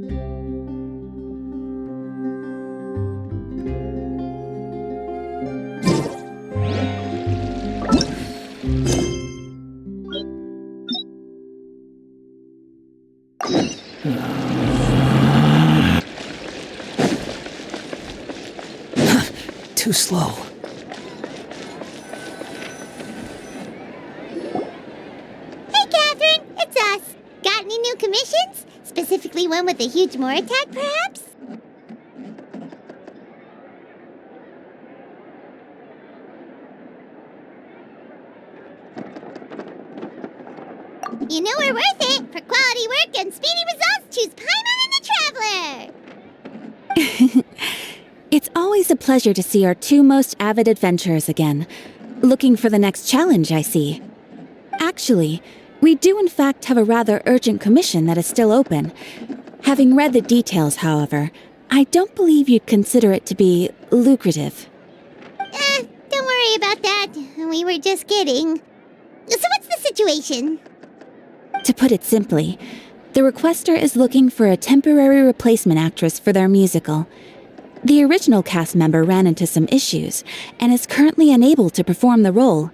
Too slow. Hey, Catherine! It's us! Got any new commissions? Specifically one with a huge more attack, perhaps? You know we're worth it! For quality work and speedy results, choose Paimon and the Traveler! It's always a pleasure to see our two most avid adventurers again. Looking for the next challenge, I see. Actually, we do in fact have a rather urgent commission that is still open. Having read the details, however, I don't believe you'd consider it to be lucrative. Don't worry about that. We were just kidding. So what's the situation? To put it simply, the requester is looking for a temporary replacement actress for their musical. The original cast member ran into some issues and is currently unable to perform the role.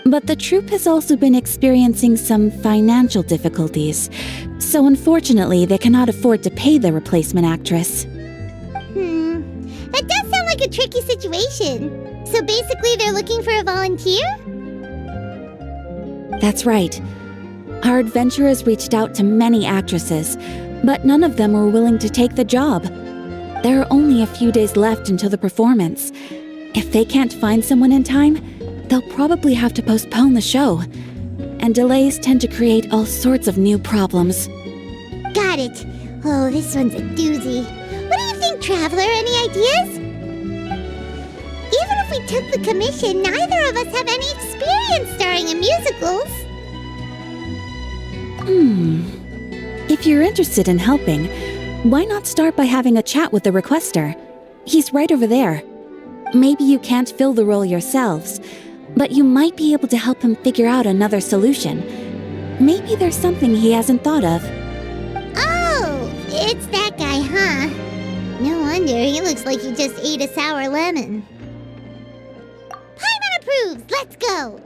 But the troupe has also been experiencing some financial difficulties, so unfortunately they cannot afford to pay the replacement actress. That does sound like a tricky situation. So basically they're looking for a volunteer? That's right. Our adventurers reached out to many actresses, but none of them were willing to take the job. There are only a few days left until the performance. If they can't find someone in time, they'll probably have to postpone the show. And delays tend to create all sorts of new problems. Got it. Oh, this one's a doozy. What do you think, Traveler? Any ideas? Even if we took the commission, neither of us have any experience starring in musicals. If you're interested in helping, why not start by having a chat with the requester? He's right over there. Maybe you can't fill the role yourselves, but you might be able to help him figure out another solution. Maybe there's something he hasn't thought of. Oh, it's that guy, huh? No wonder, he looks like he just ate a sour lemon. Paimon approves! Let's go!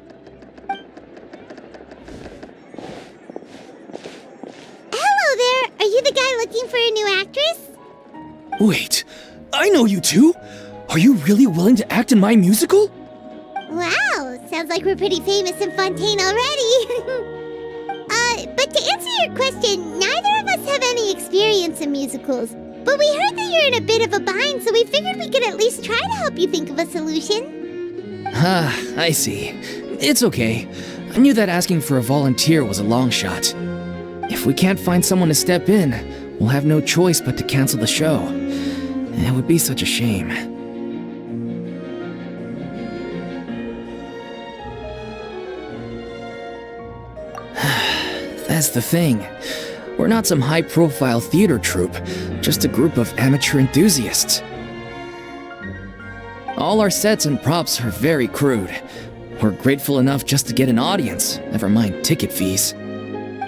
Hello there! Are you the guy looking for a new actress? Wait, I know you two! Are you really willing to act in my musical? Wow, sounds like we're pretty famous in Fontaine already. But to answer your question, neither of us have any experience in musicals. But we heard that you're in a bit of a bind, so we figured we could at least try to help you think of a solution. Ah, I see. It's okay. I knew that asking for a volunteer was a long shot. If we can't find someone to step in, we'll have no choice but to cancel the show. It would be such a shame. That's the thing. We're not some high-profile theater troupe, just a group of amateur enthusiasts. All our sets and props are very crude. We're grateful enough just to get an audience, never mind ticket fees.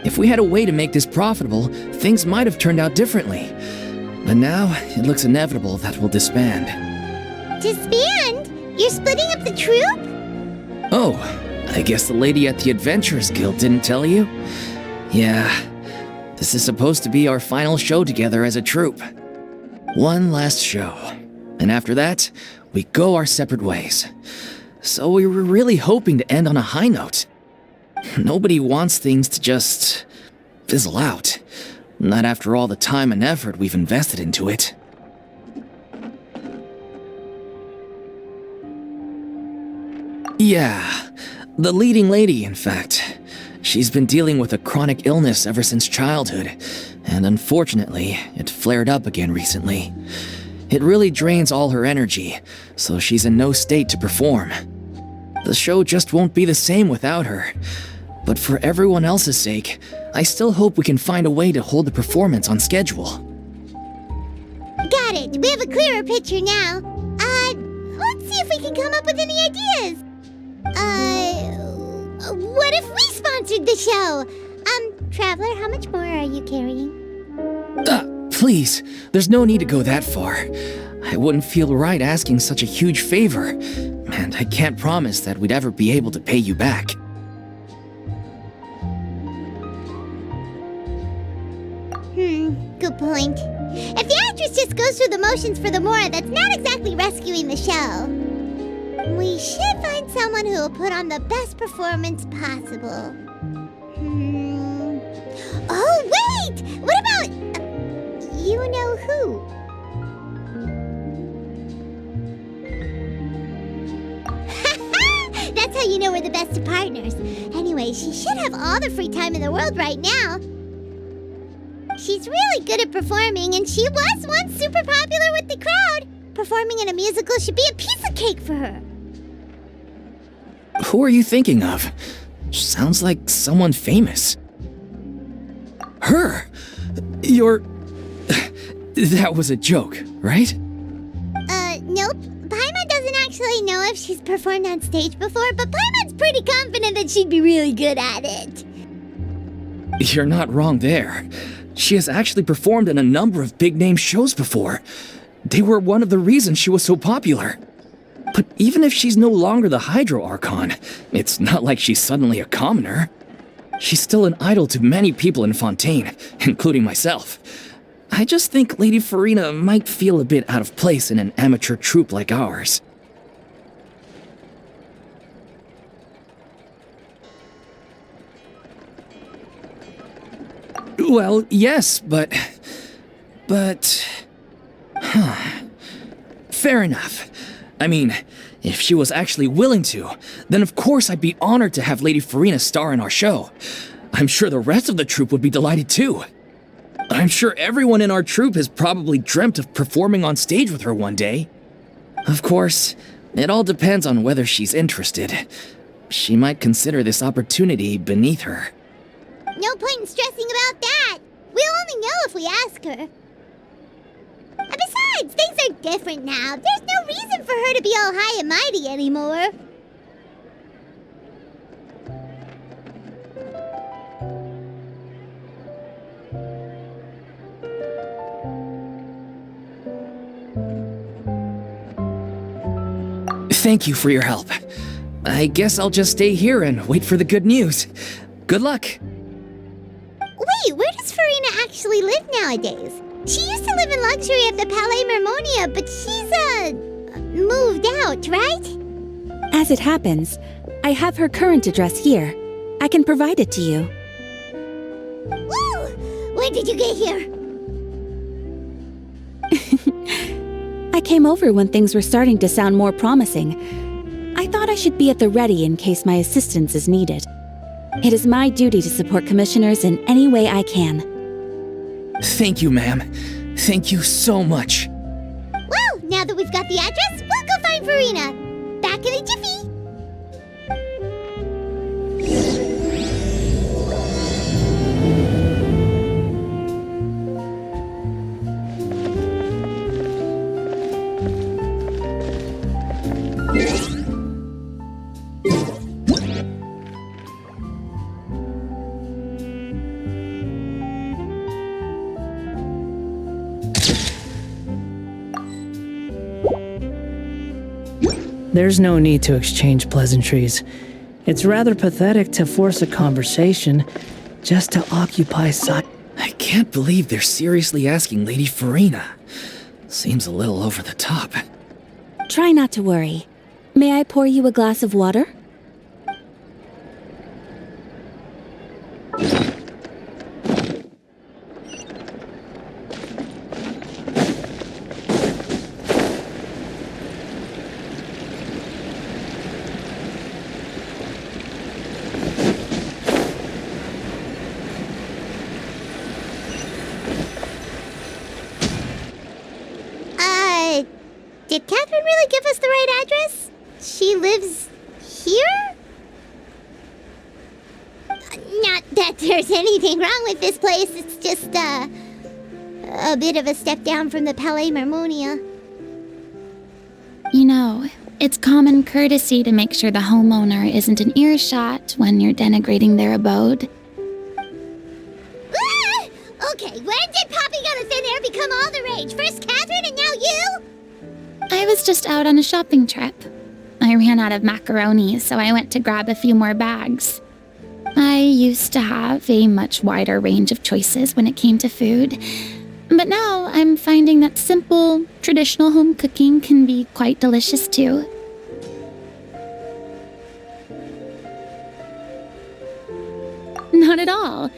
If we had a way to make this profitable, things might have turned out differently. But now, it looks inevitable that we'll disband. Disband? You're splitting up the troupe? Oh, I guess the lady at the Adventurers Guild didn't tell you? Yeah, this is supposed to be our final show together as a troupe. One last show. And after that, we go our separate ways. So we were really hoping to end on a high note. Nobody wants things to just fizzle out. Not after all the time and effort we've invested into it. Yeah, the leading lady, in fact. She's been dealing with a chronic illness ever since childhood, and unfortunately, it flared up again recently. It really drains all her energy, so she's in no state to perform. The show just won't be the same without her. But for everyone else's sake, I still hope we can find a way to hold the performance on schedule. Got it. We have a clearer picture now. Let's see if we can come up with any ideas. What if we sponsored the show? Traveler, how much more are you carrying? Please, there's no need to go that far. I wouldn't feel right asking such a huge favor, and I can't promise that we'd ever be able to pay you back. Good point. If the actress just goes through the motions for the more, that's not exactly rescuing the show. We should find someone who will put on the best performance possible. Oh, wait! What about... you know who? That's how you know we're the best of partners. Anyway, she should have all the free time in the world right now. She's really good at performing, and she was once super popular with the crowd. Performing in a musical should be a piece of cake for her. Who are you thinking of? Sounds like someone famous. Her? That was a joke, right? Nope. Paimon doesn't actually know if she's performed on stage before, but Paimon's pretty confident that she'd be really good at it. You're not wrong there. She has actually performed in a number of big-name shows before. They were one of the reasons she was so popular. But even if she's no longer the Hydro Archon, it's not like she's suddenly a commoner. She's still an idol to many people in Fontaine, including myself. I just think Lady Furina might feel a bit out of place in an amateur troupe like ours. Well, yes, but... Fair enough. I mean, if she was actually willing to, then of course I'd be honored to have Lady Furina star in our show. I'm sure the rest of the troupe would be delighted too. I'm sure everyone in our troupe has probably dreamt of performing on stage with her one day. Of course, it all depends on whether she's interested. She might consider this opportunity beneath her. No point in stressing about that. We'll only know if we ask her. And besides, things are different now. There's no reason for her to be all high and mighty anymore. Thank you for your help. I guess I'll just stay here and wait for the good news. Good luck. Wait, where does Furina actually live nowadays? She used to live in luxury at the Palais Mermonia, but she's, moved out, right? As it happens, I have her current address here. I can provide it to you. Woo! When did you get here? I came over when things were starting to sound more promising. I thought I should be at the ready in case my assistance is needed. It is my duty to support commissioners in any way I can. Thank you, ma'am. Thank you so much. Well, now that we've got the address, we'll go find Furina. Back in a jiffy. There's no need to exchange pleasantries. It's rather pathetic to force a conversation just to occupy silence. I can't believe they're seriously asking Lady Furina. Seems a little over the top. Try not to worry. May I pour you a glass of water? Did Catherine really give us the right address? She lives here? Not that there's anything wrong with this place. It's just, a bit of a step down from the Palais Mermonia. You know, it's common courtesy to make sure the homeowner isn't in earshot when you're denigrating their abode. Ah! Okay, when did Poppy got a thin air become become all the rage? First Catherine and now you? I was just out on a shopping trip. I ran out of macaroni, so I went to grab a few more bags. I used to have a much wider range of choices when it came to food, but now I'm finding that simple, traditional home cooking can be quite delicious too. Not at all.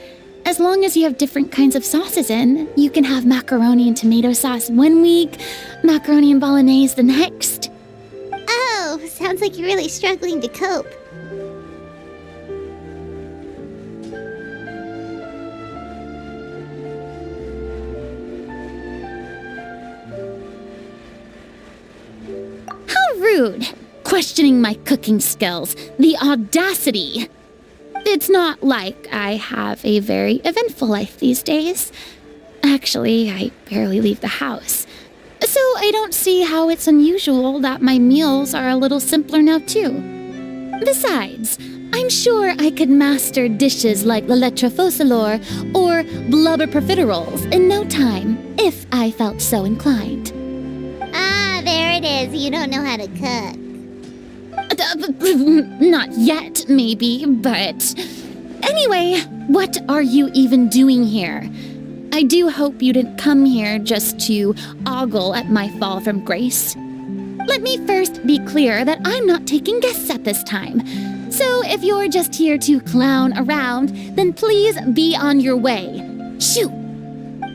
As long as you have different kinds of sauces in, you can have macaroni and tomato sauce one week, macaroni and bolognese the next. Oh, sounds like you're really struggling to cope. How rude! Questioning my cooking skills. The audacity! It's not like I have a very eventful life these days. Actually, I barely leave the house. So I don't see how it's unusual that my meals are a little simpler now too. Besides, I'm sure I could master dishes like la lettre focilor or blubber profiteroles in no time, if I felt so inclined. Ah, there it is. You don't know how to cook. Not yet, maybe, but... Anyway, what are you even doing here? I do hope you didn't come here just to ogle at my fall from grace. Let me first be clear that I'm not taking guests at this time. So if you're just here to clown around, then please be on your way. Shoo!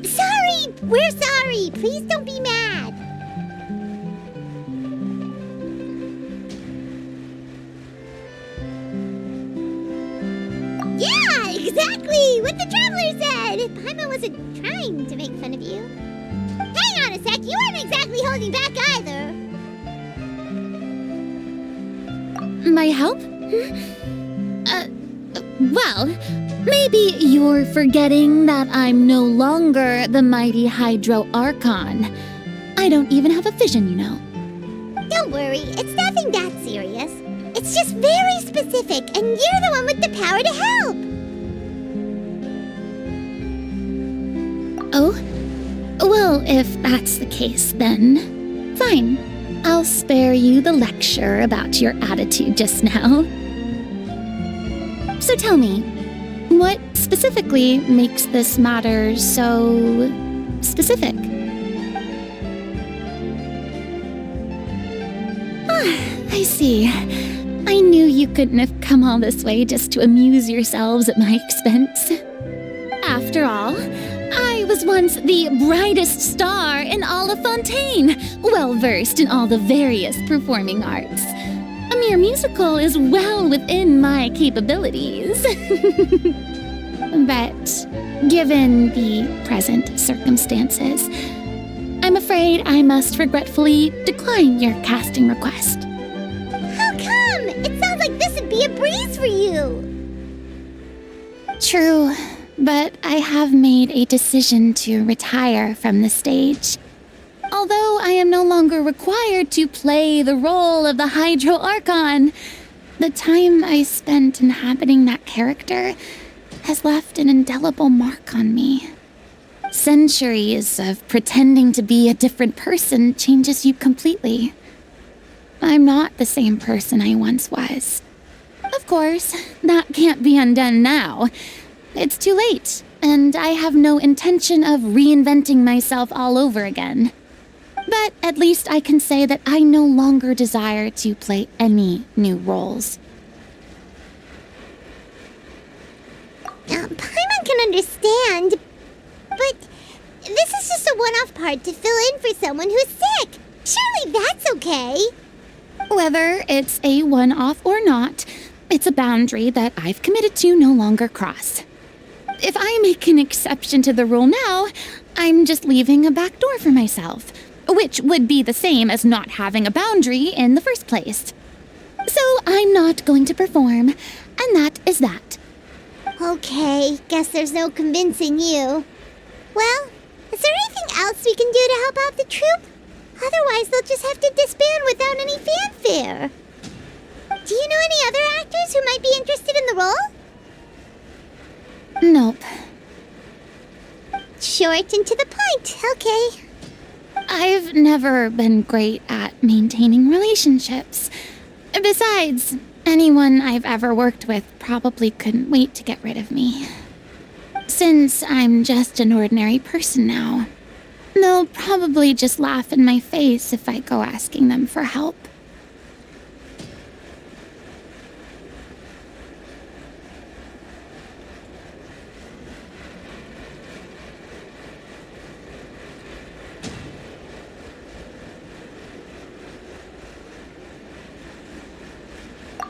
Sorry! We're sorry! Please don't be mad! Yeah, exactly! What the traveler said! Paimon wasn't trying to make fun of you. Hang on a sec, you weren't exactly holding back either. My help? Well, maybe you're forgetting that I'm no longer the mighty Hydro Archon. I don't even have a vision, you know. Don't worry, it's nothing that serious. It's just very specific, and you're the one with the power to help. Oh? Well, if that's the case, then fine. I'll spare you the lecture about your attitude just now. So tell me, what specifically makes this matter so specific? I see. I knew you couldn't have come all this way just to amuse yourselves at my expense. After all, I was once the brightest star in all of Fontaine, well-versed in all the various performing arts. A mere musical is well within my capabilities. But given the present circumstances, I'm afraid I must regretfully decline your casting request. How come? It sounds like this would be a breeze for you. True, but I have made a decision to retire from the stage. Although I am no longer required to play the role of the Hydro Archon, the time I spent inhabiting that character has left an indelible mark on me. Centuries of pretending to be a different person changes you completely. I'm not the same person I once was. Of course, that can't be undone now. It's too late, and I have no intention of reinventing myself all over again. But at least I can say that I no longer desire to play any new roles. Paimon can understand, but this is just a one-off part to fill in for someone who's sick. Surely that's okay. Whether it's a one-off or not, it's a boundary that I've committed to no longer cross. If I make an exception to the rule now, I'm just leaving a back door for myself, which would be the same as not having a boundary in the first place. So I'm not going to perform, and that is that. Okay, guess there's no convincing you. Well, is there anything else we can do to help out the troupe? Otherwise, they'll just have to disband without any fanfare. Do you know any other actors who might be interested in the role? Nope. Short and to the point, okay. I've never been great at maintaining relationships. Besides, anyone I've ever worked with probably couldn't wait to get rid of me. Since I'm just an ordinary person now, they'll probably just laugh in my face if I go asking them for help.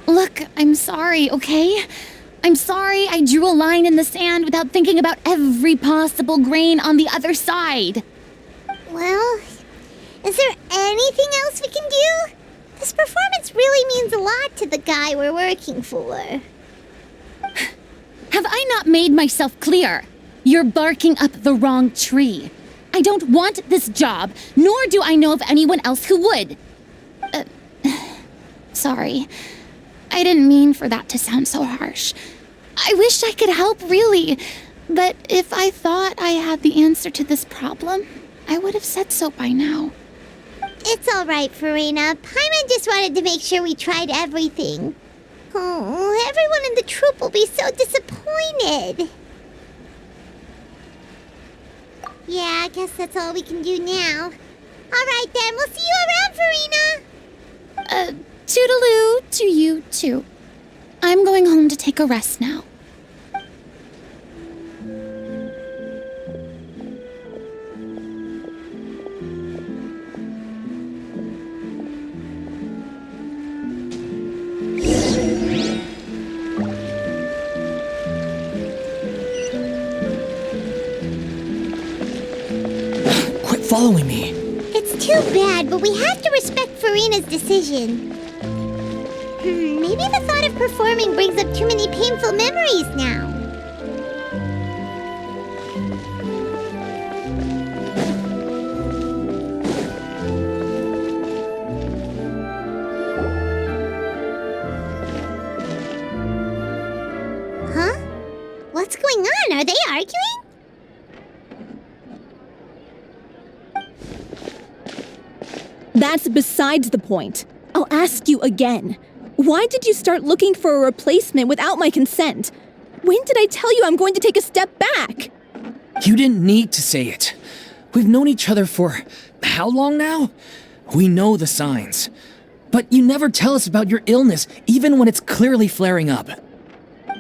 Look, I'm sorry, okay? I'm sorry I drew a line in the sand without thinking about every possible grain on the other side. Well, is there anything else we can do? This performance really means a lot to the guy we're working for. Have I not made myself clear? You're barking up the wrong tree. I don't want this job, nor do I know of anyone else who would. Sorry. I didn't mean for that to sound so harsh. I wish I could help, really. But if I thought I had the answer to this problem, I would have said so by now. It's all right, Furina. Paimon just wanted to make sure we tried everything. Oh, everyone in the troupe will be so disappointed. Yeah, I guess that's all we can do now. All right, then. We'll see you around, Furina. Toodaloo to you, too. I'm going home to take a rest now. Quit following me. It's too bad, but we have to respect Furina's decision. Maybe the thought of performing brings up too many painful memories now. Huh? What's going on? Are they arguing? That's besides the point. I'll ask you again. Why did you start looking for a replacement without my consent? When did I tell you I'm going to take a step back? You didn't need to say it. We've known each other for how long now? We know the signs. But you never tell us about your illness, even when it's clearly flaring up.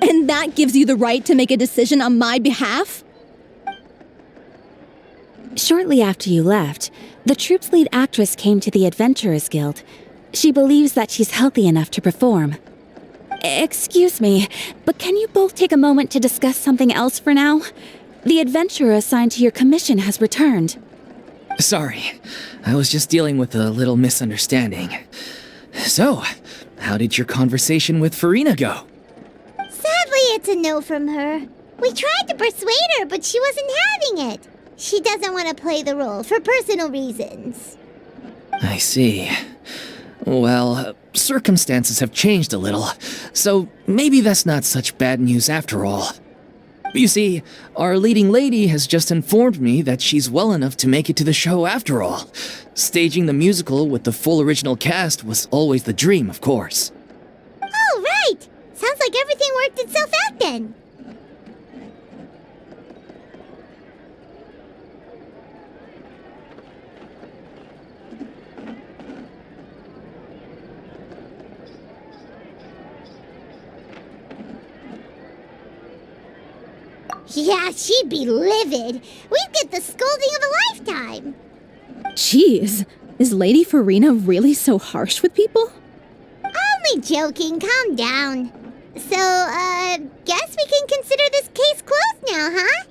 And that gives you the right to make a decision on my behalf? Shortly after you left, the troupe's lead actress came to the Adventurers Guild. She believes that she's healthy enough to perform. Excuse me, but can you both take a moment to discuss something else for now? The adventurer assigned to your commission has returned. Sorry, I was just dealing with a little misunderstanding. So, how did your conversation with Furina go? Sadly, it's a no from her. We tried to persuade her, but she wasn't having it. She doesn't want to play the role for personal reasons. I see. Well, circumstances have changed a little, so maybe that's not such bad news after all. You see, our leading lady has just informed me that she's well enough to make it to the show after all. Staging the musical with the full original cast was always the dream, of course. Oh, right! Sounds like everything worked itself out then. Yeah, she'd be livid. We'd get the scolding of a lifetime. Jeez, is Lady Furina really so harsh with people? Only joking, calm down. So, guess we can consider this case closed now, huh?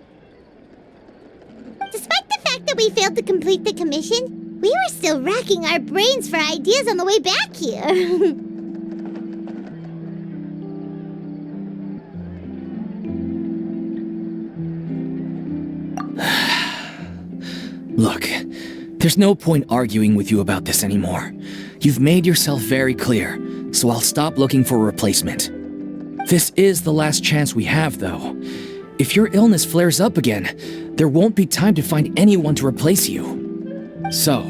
Despite the fact that we failed to complete the commission, we were still racking our brains for ideas on the way back here. Look, there's no point arguing with you about this anymore. You've made yourself very clear, so I'll stop looking for a replacement. This is the last chance we have, though. If your illness flares up again, there won't be time to find anyone to replace you. So,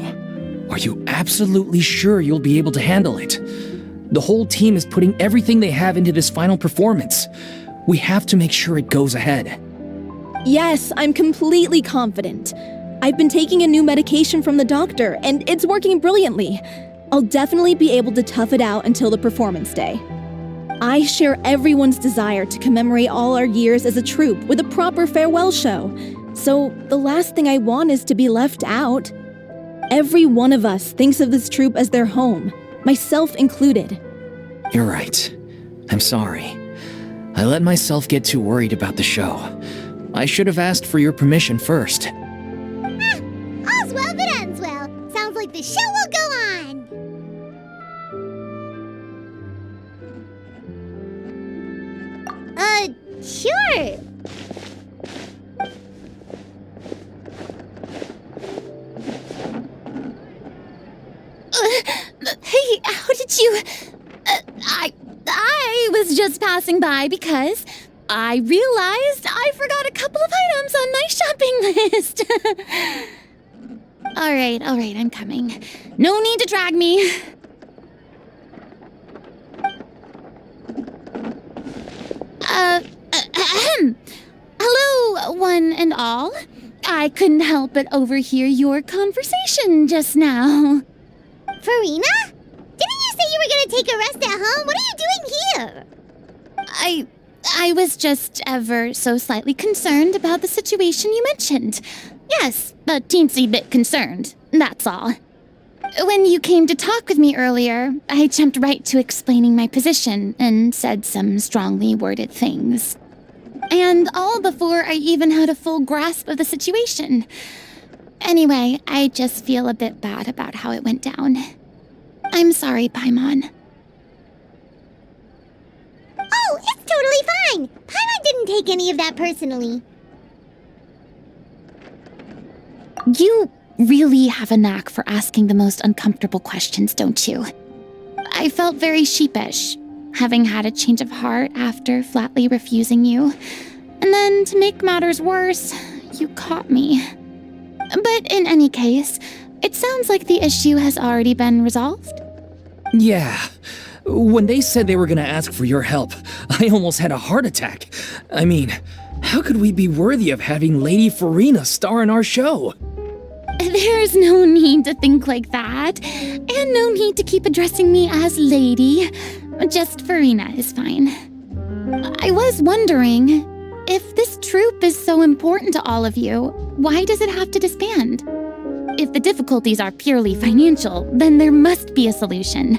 are you absolutely sure you'll be able to handle it? The whole team is putting everything they have into this final performance. We have to make sure it goes ahead. Yes, I'm completely confident. I've been taking a new medication from the doctor, and it's working brilliantly. I'll definitely be able to tough it out until the performance day. I share everyone's desire to commemorate all our years as a troupe with a proper farewell show. So the last thing I want is to be left out. Every one of us thinks of this troupe as their home, myself included. You're right. I'm sorry. I let myself get too worried about the show. I should have asked for your permission first. All's well that ends well. Sounds like the show will go on. Sure. Hey, how did you... I was just passing by because I realized I forgot a couple of items on my shopping list. All right, I'm coming. No need to drag me. Hello, one and all. I couldn't help but overhear your conversation just now. Furina? Didn't you say you were gonna take a rest at home? What are you doing here? I was just ever so slightly concerned about the situation you mentioned. Yes, a teensy bit concerned, that's all. When you came to talk with me earlier, I jumped right to explaining my position and said some strongly worded things. And all before I even had a full grasp of the situation. Anyway, I just feel a bit bad about how it went down. I'm sorry, Paimon. Oh, it's totally fine. Paimon didn't take any of that personally. You really have a knack for asking the most uncomfortable questions, don't you? I felt very sheepish, having had a change of heart after flatly refusing you. And then, to make matters worse, you caught me. But in any case, it sounds like the issue has already been resolved. Yeah. When they said they were gonna ask for your help, I almost had a heart attack. I mean, how could we be worthy of having Lady Furina star in our show? There's no need to think like that, and no need to keep addressing me as Lady. Just Furina is fine. I was wondering, if this troupe is so important to all of you, why does it have to disband? If the difficulties are purely financial, then there must be a solution.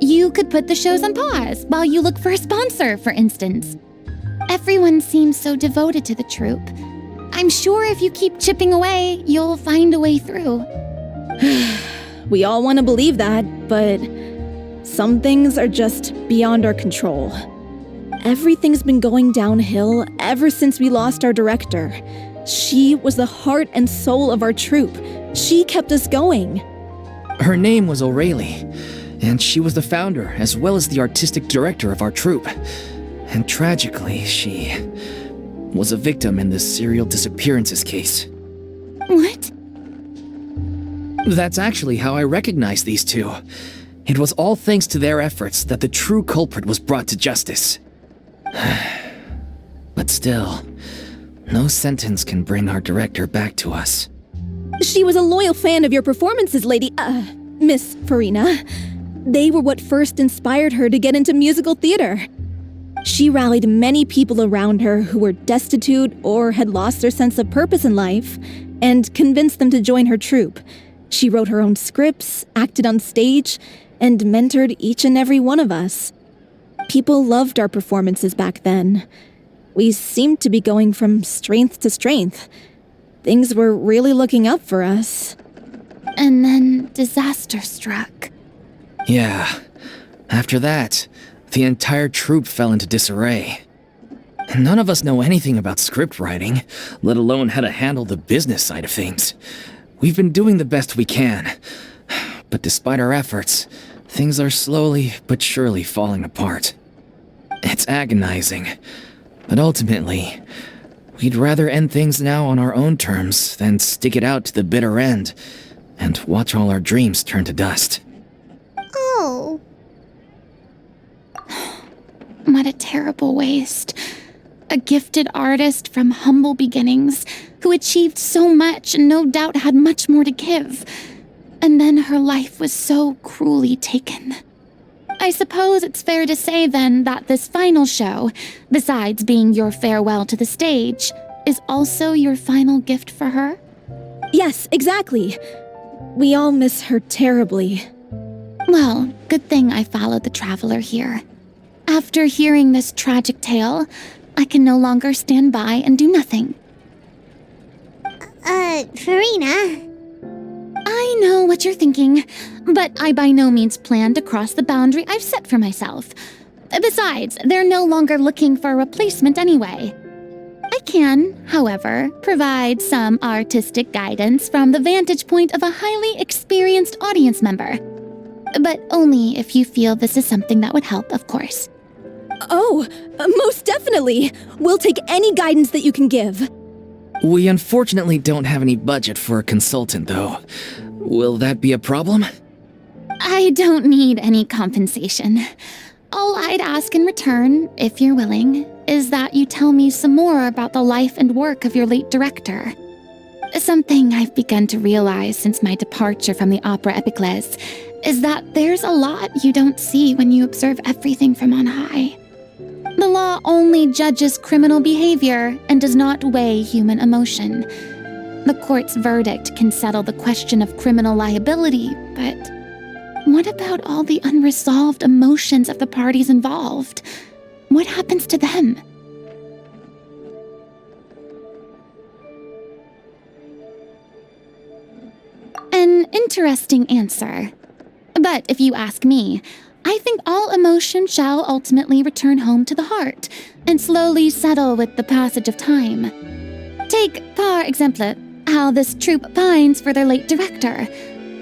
You could put the shows on pause while you look for a sponsor, for instance. Everyone seems so devoted to the troupe. I'm sure if you keep chipping away, you'll find a way through. We all want to believe that, but some things are just beyond our control. Everything's been going downhill ever since we lost our director. She was the heart and soul of our troupe. She kept us going. Her name was O'Reilly, and she was the founder as well as the artistic director of our troupe. And tragically, she was a victim in this serial disappearances case. What? That's actually how I recognized these two. It was all thanks to their efforts that the true culprit was brought to justice. But still, no sentence can bring our director back to us. She was a loyal fan of your performances, Miss Furina. They were what first inspired her to get into musical theater. She rallied many people around her who were destitute or had lost their sense of purpose in life, and convinced them to join her troupe. She wrote her own scripts, acted on stage, and mentored each and every one of us. People loved our performances back then. We seemed to be going from strength to strength. Things were really looking up for us. And then disaster struck. Yeah. After that, the entire troupe fell into disarray. None of us know anything about script writing, let alone how to handle the business side of things. We've been doing the best we can. But despite our efforts, things are slowly but surely falling apart. It's agonizing. But ultimately, We'd rather end things now on our own terms than stick it out to the bitter end and watch all our dreams turn to dust. Oh. What a terrible waste. A gifted artist from humble beginnings who achieved so much and no doubt had much more to give. And then her life was so cruelly taken. I suppose it's fair to say then that this final show, besides being your farewell to the stage, is also your final gift for her? Yes, exactly. We all miss her terribly. Well, good thing I followed the traveler here. After hearing this tragic tale, I can no longer stand by and do nothing. Furina. I know what you're thinking, but I by no means plan to cross the boundary I've set for myself. Besides, they're no longer looking for a replacement anyway. I can, however, provide some artistic guidance from the vantage point of a highly experienced audience member. But only if you feel this is something that would help, of course. Oh, most definitely. We'll take any guidance that you can give. We unfortunately don't have any budget for a consultant, though. Will that be a problem? I don't need any compensation. All I'd ask in return, if you're willing, is that you tell me some more about the life and work of your late director. Something I've begun to realize since my departure from the Opera Epiclese is that there's a lot you don't see when you observe everything from on high. The law only judges criminal behavior and does not weigh human emotion. The court's verdict can settle the question of criminal liability, but what about all the unresolved emotions of the parties involved? What happens to them? An interesting answer. But if you ask me, I think all emotion shall ultimately return home to the heart and slowly settle with the passage of time. Take, par exemple, how this troupe pines for their late director.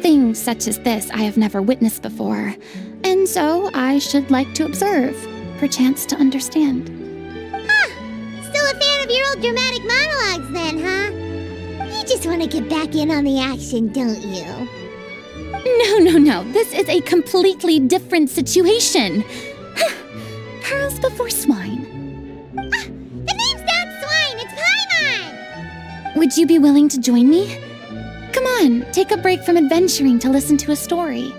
Things such as this I have never witnessed before, and so I should like to observe, perchance to understand. Still a fan of your old dramatic monologues then, huh? You just want to get back in on the action, don't you? No. This is a completely different situation. Pearls before swine. The name's not Swine, it's Paimon! Would you be willing to join me? Come on, take a break from adventuring to listen to a story.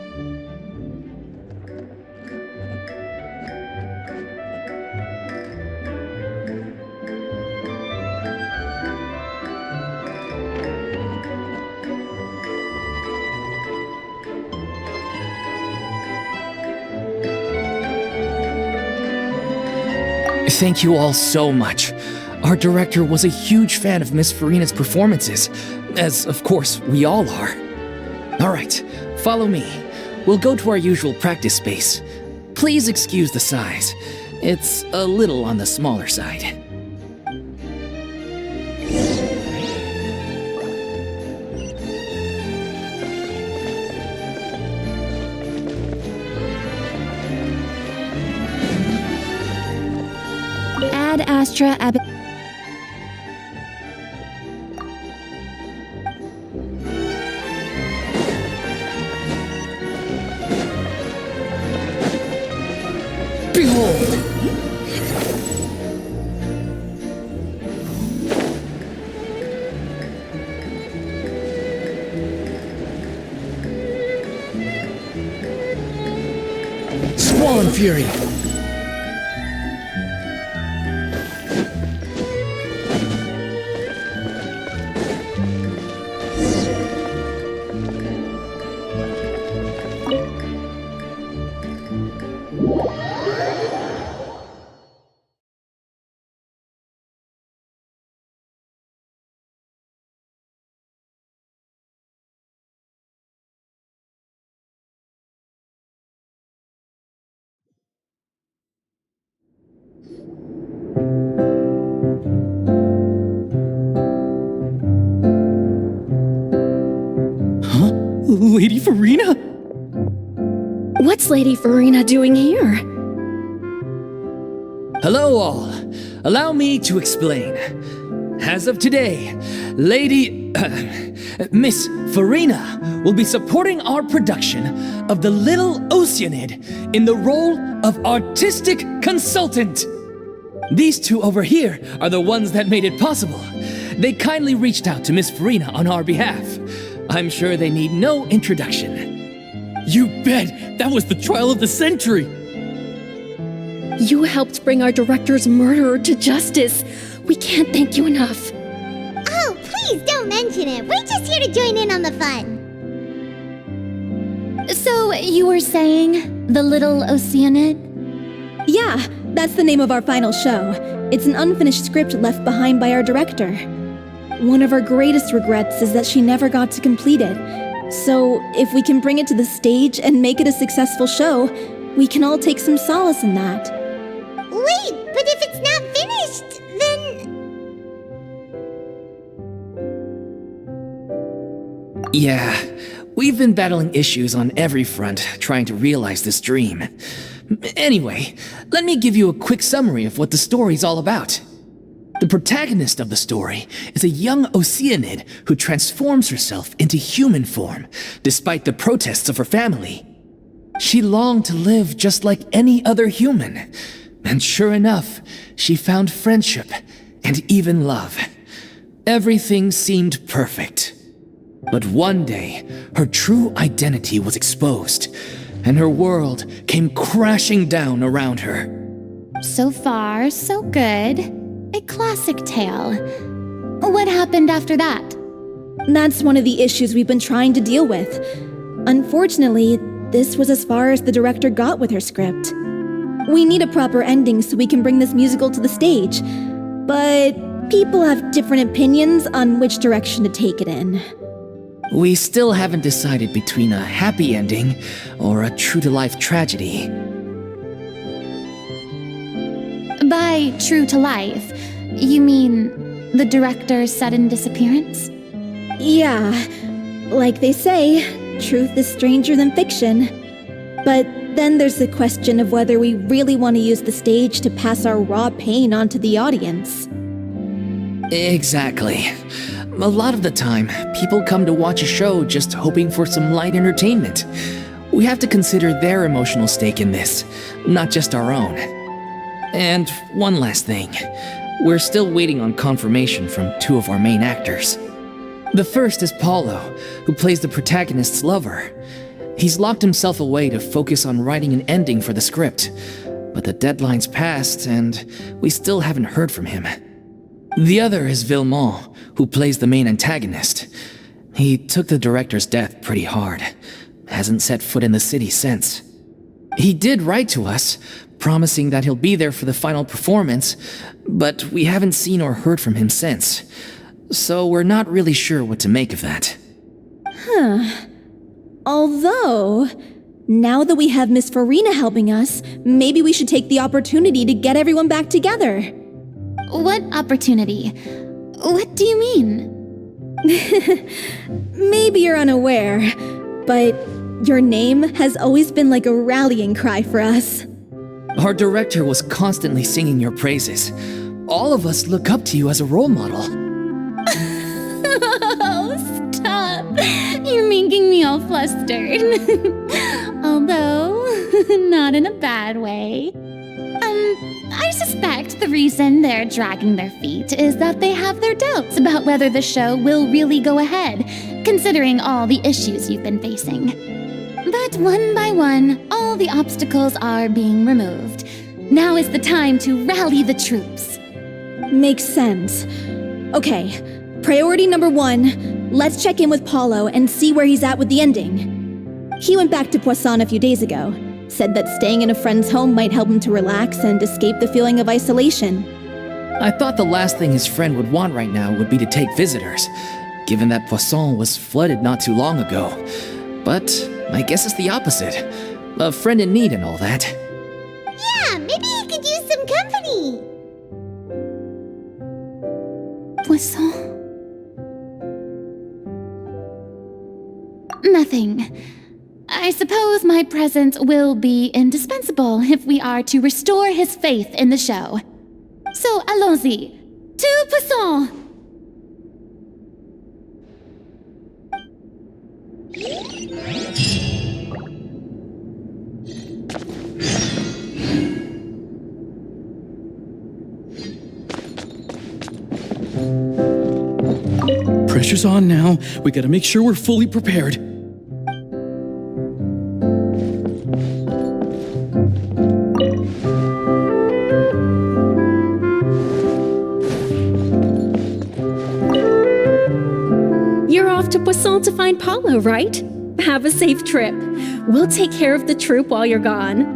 Thank you all so much. Our director was a huge fan of Miss Furina's performances, as of course we all are. All right, follow me. We'll go to our usual practice space. Please excuse the size. It's a little on the smaller side. Ad Astra Ab... Behold! Swan Fury! Lady Furina? What's Lady Furina doing here? Hello all. Allow me to explain. As of today, Lady... Miss Furina will be supporting our production of The Little Oceanid in the role of artistic consultant. These two over here are the ones that made it possible. They kindly reached out to Miss Furina on our behalf. I'm sure they need no introduction. You bet! That was the trial of the century! You helped bring our director's murderer to justice. We can't thank you enough. Oh, please don't mention it. We're just here to join in on the fun. So, you were saying The Little Oceanid? Yeah, that's the name of our final show. It's an unfinished script left behind by our director. One of our greatest regrets is that she never got to complete it. So, if we can bring it to the stage and make it a successful show, we can all take some solace in that. Wait, but if it's not finished, then... Yeah, we've been battling issues on every front trying to realize this dream. Anyway, let me give you a quick summary of what the story's all about. The protagonist of the story is a young Oceanid who transforms herself into human form, despite the protests of her family. She longed to live just like any other human, and sure enough, she found friendship and even love. Everything seemed perfect. But one day, her true identity was exposed, and her world came crashing down around her. So far, so good. A classic tale. What happened after that? That's one of the issues we've been trying to deal with. Unfortunately, this was as far as the director got with her script. We need a proper ending so we can bring this musical to the stage, but people have different opinions on which direction to take it in. We still haven't decided between a happy ending or a true-to-life tragedy. By true to life, you mean the director's sudden disappearance? Yeah, like they say, truth is stranger than fiction. But then there's the question of whether we really want to use the stage to pass our raw pain onto the audience. Exactly. A lot of the time, people come to watch a show just hoping for some light entertainment. We have to consider their emotional stake in this, not just our own. And one last thing. We're still waiting on confirmation from two of our main actors. The first is Paulo, who plays the protagonist's lover. He's locked himself away to focus on writing an ending for the script, but the deadline's passed and we still haven't heard from him. The other is Villemont, who plays the main antagonist. He took the director's death pretty hard. Hasn't set foot in the city since. He did write to us, promising that he'll be there for the final performance, but we haven't seen or heard from him since. So we're not really sure what to make of that. Although, now that we have Miss Furina helping us, maybe we should take the opportunity to get everyone back together. What opportunity? What do you mean? Maybe you're unaware, but your name has always been like a rallying cry for us. Our director was constantly singing your praises. All of us look up to you as a role model. Oh, stop! You're making me all flustered. Although, not in a bad way. I suspect the reason they're dragging their feet is that they have their doubts about whether the show will really go ahead, considering all the issues you've been facing. But one by one, all the obstacles are being removed. Now is the time to rally the troops. Makes sense. Okay, priority number 1, let's check in with Paulo and see where he's at with the ending. He went back to Poisson a few days ago. Said that staying in a friend's home might help him to relax and escape the feeling of isolation. I thought the last thing his friend would want right now would be to take visitors, given that Poisson was flooded not too long ago. But I guess it's the opposite. A friend in need and all that. Yeah, maybe he could use some company. Poisson? Nothing. I suppose my presence will be indispensable if we are to restore his faith in the show. So allons-y. To Poisson! Pressure's on now. We gotta make sure we're fully prepared. You're off to Poisson to find Paulo, right? Have a safe trip. We'll take care of the troop while you're gone.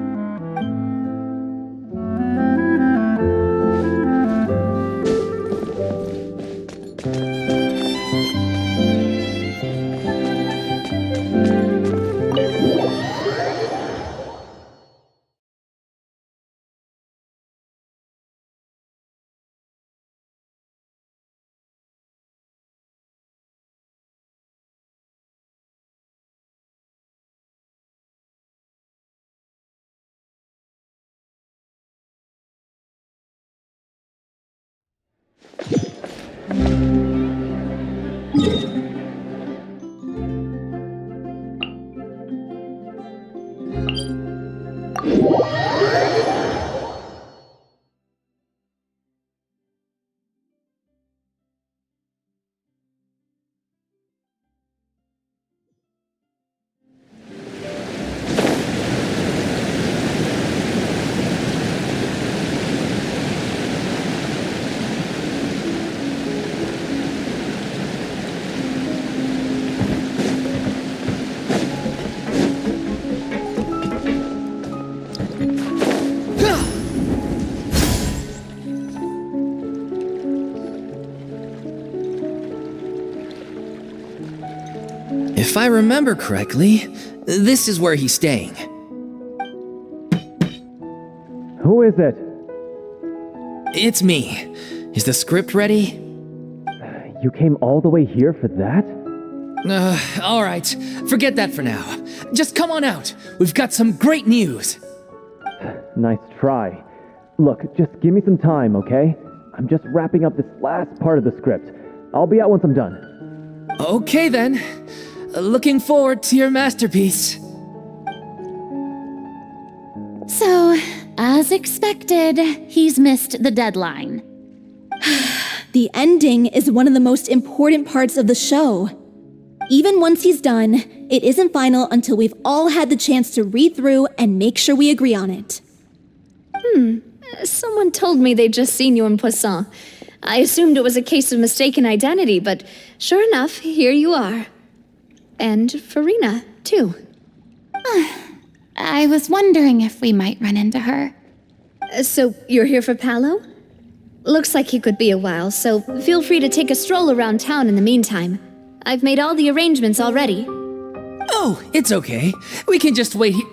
If I remember correctly, this is where he's staying. Who is it? It's me. Is the script ready? You came all the way here for that? All right. Forget that for now. Just come on out. We've got some great news. Nice try. Look, just give me some time, okay? I'm just wrapping up this last part of the script. I'll be out once I'm done. Okay then. Looking forward to your masterpiece. So, as expected, he's missed the deadline. The ending is one of the most important parts of the show. Even once he's done, it isn't final until we've all had the chance to read through and make sure we agree on it. Someone told me they'd just seen you in Poisson. I assumed it was a case of mistaken identity, but sure enough, here you are. And Furina, too. I was wondering if we might run into her. So, you're here for Paulo? Looks like he could be a while, so feel free to take a stroll around town in the meantime. I've made all the arrangements already. Oh, it's okay. We can just wait here.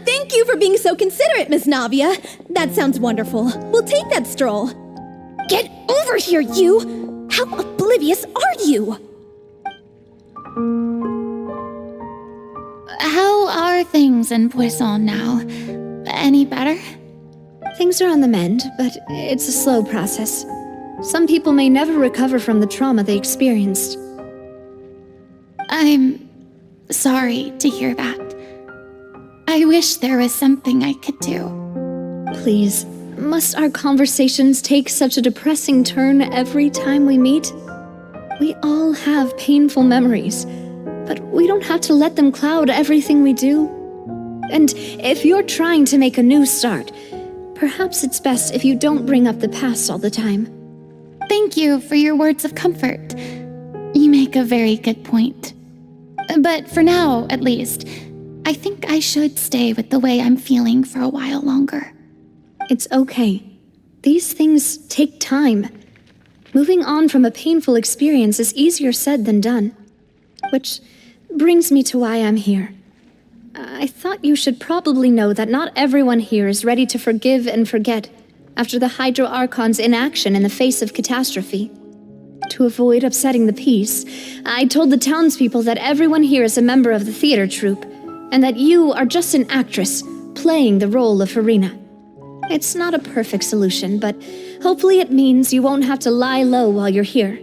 Thank you for being so considerate, Miss Navia. That sounds wonderful. We'll take that stroll. Get over here, you! How oblivious are you? How are things in Poisson now? Any better? Things are on the mend, but it's a slow process. Some people may never recover from the trauma they experienced. I'm sorry to hear that. I wish there was something I could do. Please, must our conversations take such a depressing turn every time we meet? We all have painful memories, but we don't have to let them cloud everything we do. And if you're trying to make a new start, perhaps it's best if you don't bring up the past all the time. Thank you for your words of comfort. You make a very good point. But for now, at least, I think I should stay with the way I'm feeling for a while longer. It's okay. These things take time. Moving on from a painful experience is easier said than done. Which brings me to why I'm here. I thought you should probably know that not everyone here is ready to forgive and forget after the Hydro Archon's inaction in the face of catastrophe. To avoid upsetting the peace, I told the townspeople that everyone here is a member of the theater troupe, and that you are just an actress playing the role of Furina. It's not a perfect solution, but hopefully it means you won't have to lie low while you're here.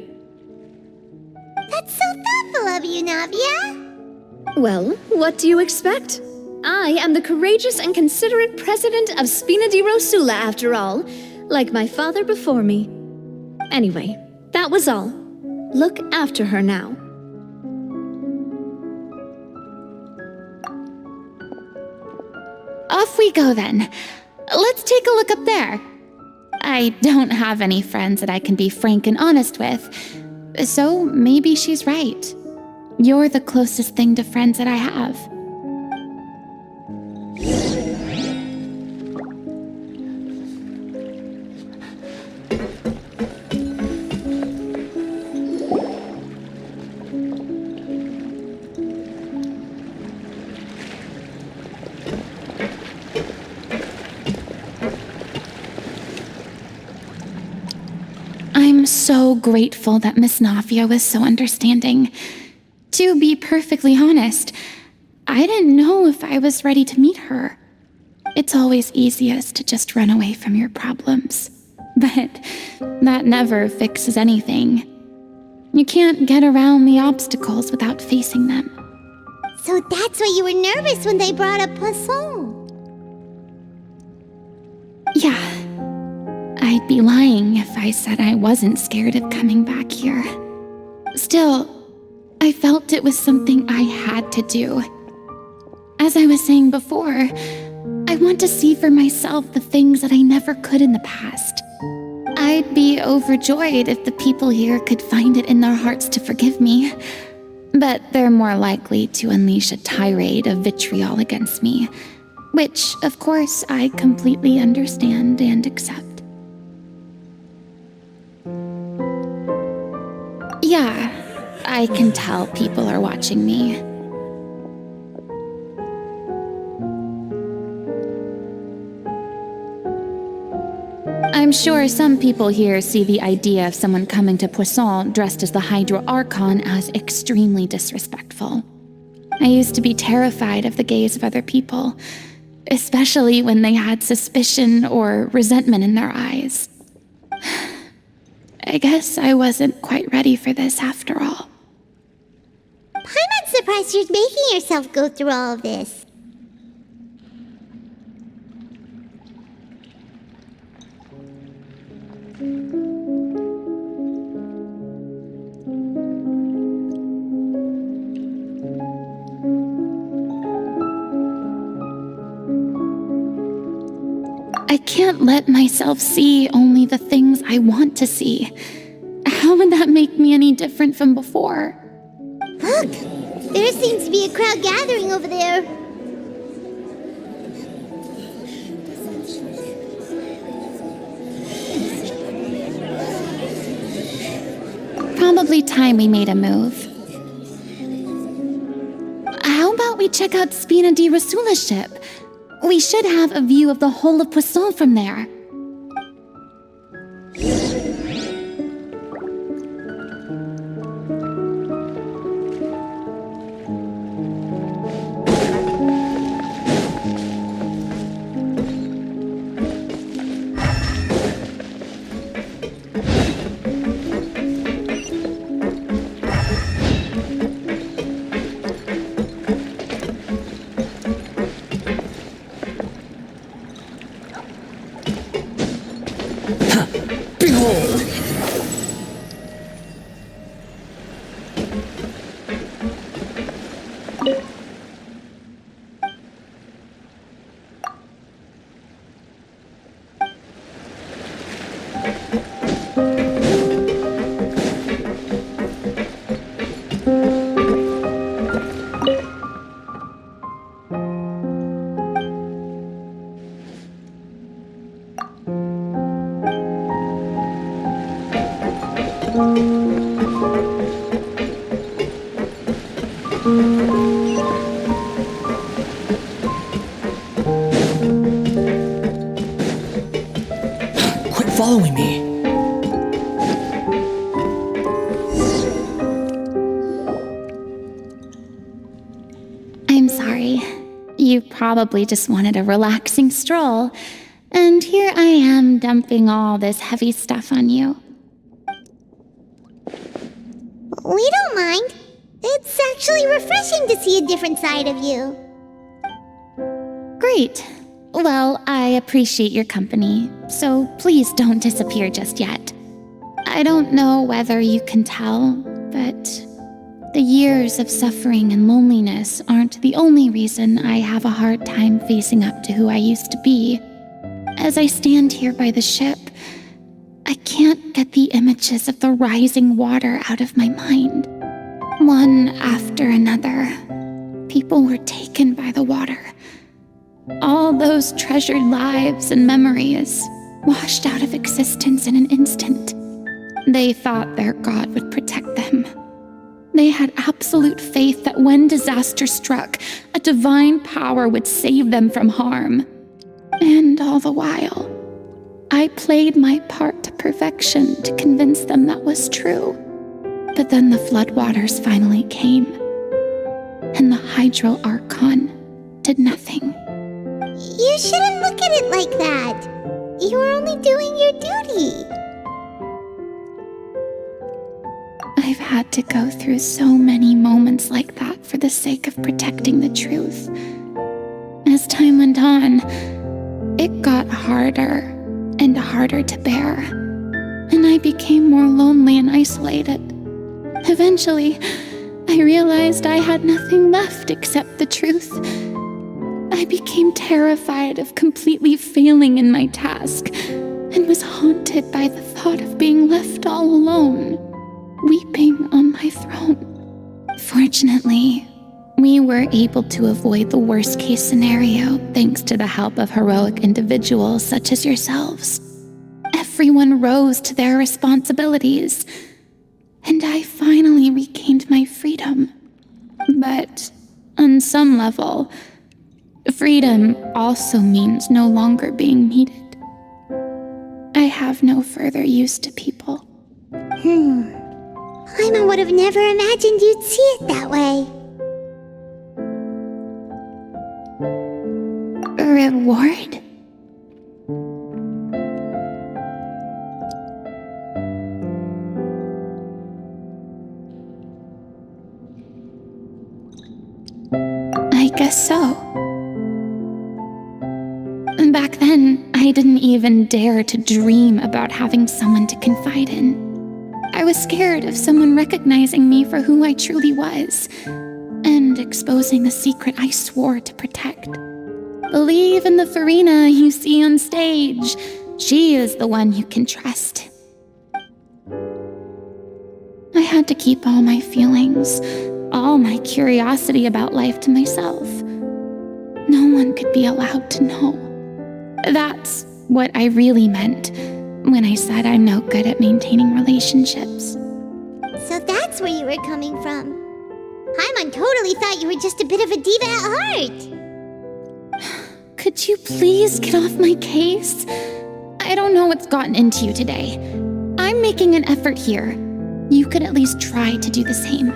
That's so thoughtful you, Navia? Well, what do you expect? I am the courageous and considerate president of Spina di Rosula, after all, like my father before me. Anyway, that was all. Look after her now. Off we go then. Let's take a look up there. I don't have any friends that I can be frank and honest with, so maybe she's right. You're the closest thing to friends that I have. I'm so grateful that Miss Navia was so understanding. To be perfectly honest, I didn't know if I was ready to meet her. It's always easiest to just run away from your problems. But that never fixes anything. You can't get around the obstacles without facing them. So that's why you were nervous when they brought up Poisson. Yeah. I'd be lying if I said I wasn't scared of coming back here. Still, I felt it was something I had to do. As I was saying before, I want to see for myself the things that I never could in the past. I'd be overjoyed if the people here could find it in their hearts to forgive me. But they're more likely to unleash a tirade of vitriol against me, which, of course, I completely understand and accept. Yeah, I can tell people are watching me. I'm sure some people here see the idea of someone coming to Poisson dressed as the Hydro Archon as extremely disrespectful. I used to be terrified of the gaze of other people, especially when they had suspicion or resentment in their eyes. I guess I wasn't quite ready for this after all. I'm not surprised you're making yourself go through all of this. I can't let myself see only the things I want to see. How would that make me any different from before? Look! There seems to be a crowd gathering over there. Probably time we made a move. How about we check out Spina di Rosula's ship? We should have a view of the whole of Poisson from there. Behold! Quit following me. I'm sorry. You probably just wanted a relaxing stroll, and here I am dumping all this heavy stuff on you. We don't mind. It's actually refreshing to see a different side of you. Great. Well, I appreciate your company, so please don't disappear just yet. I don't know whether you can tell, but the years of suffering and loneliness aren't the only reason I have a hard time facing up to who I used to be. As I stand here by the ship, I can't get the images of the rising water out of my mind. One after another, people were taken by the water. All those treasured lives and memories washed out of existence in an instant. They thought their God would protect them. They had absolute faith that when disaster struck, a divine power would save them from harm. And all the while, I played my part to perfection to convince them that was true. But then the floodwaters finally came, and the Hydro Archon did nothing. You shouldn't look at it like that. You were only doing your duty. I've had to go through so many moments like that for the sake of protecting the truth. As time went on, it got harder and harder to bear, and I became more lonely and isolated. Eventually, I realized I had nothing left except the truth. I became terrified of completely failing in my task, and was haunted by the thought of being left all alone, weeping on my throne. Fortunately, we were able to avoid the worst-case scenario thanks to the help of heroic individuals such as yourselves. Everyone rose to their responsibilities, and I finally regained my freedom. But on some level, freedom also means no longer being needed. I have no further use to people. Paimon would have never imagined you'd see it that way. Reward? I guess so. Back then, I didn't even dare to dream about having someone to confide in. I was scared of someone recognizing me for who I truly was, and exposing the secret I swore to protect. Believe in the Furina you see on stage. She is the one you can trust. I had to keep all my feelings, all my curiosity about life to myself. No one could be allowed to know. That's what I really meant when I said I'm no good at maintaining relationships. So that's where you were coming from. Paimon totally thought you were just a bit of a diva at heart. Could you please get off my case? I don't know what's gotten into you today. I'm making an effort here. You could at least try to do the same.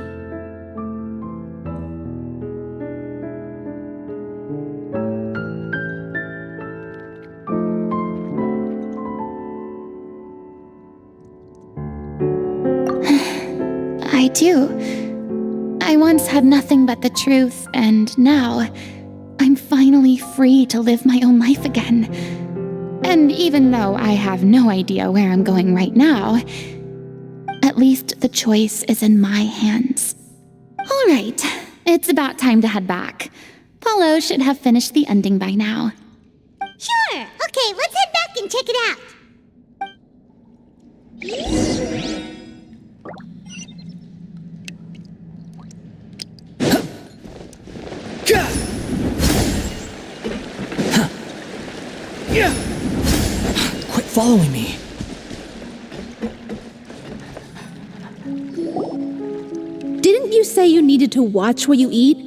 I do. I once had nothing but the truth, and now I'm finally free to live my own life again. And even though I have no idea where I'm going right now, at least the choice is in my hands. All right, it's about time to head back. Paulo should have finished the ending by now. Sure. Okay, let's head back and check it out. Quit following me. Didn't you say you needed to watch what you eat?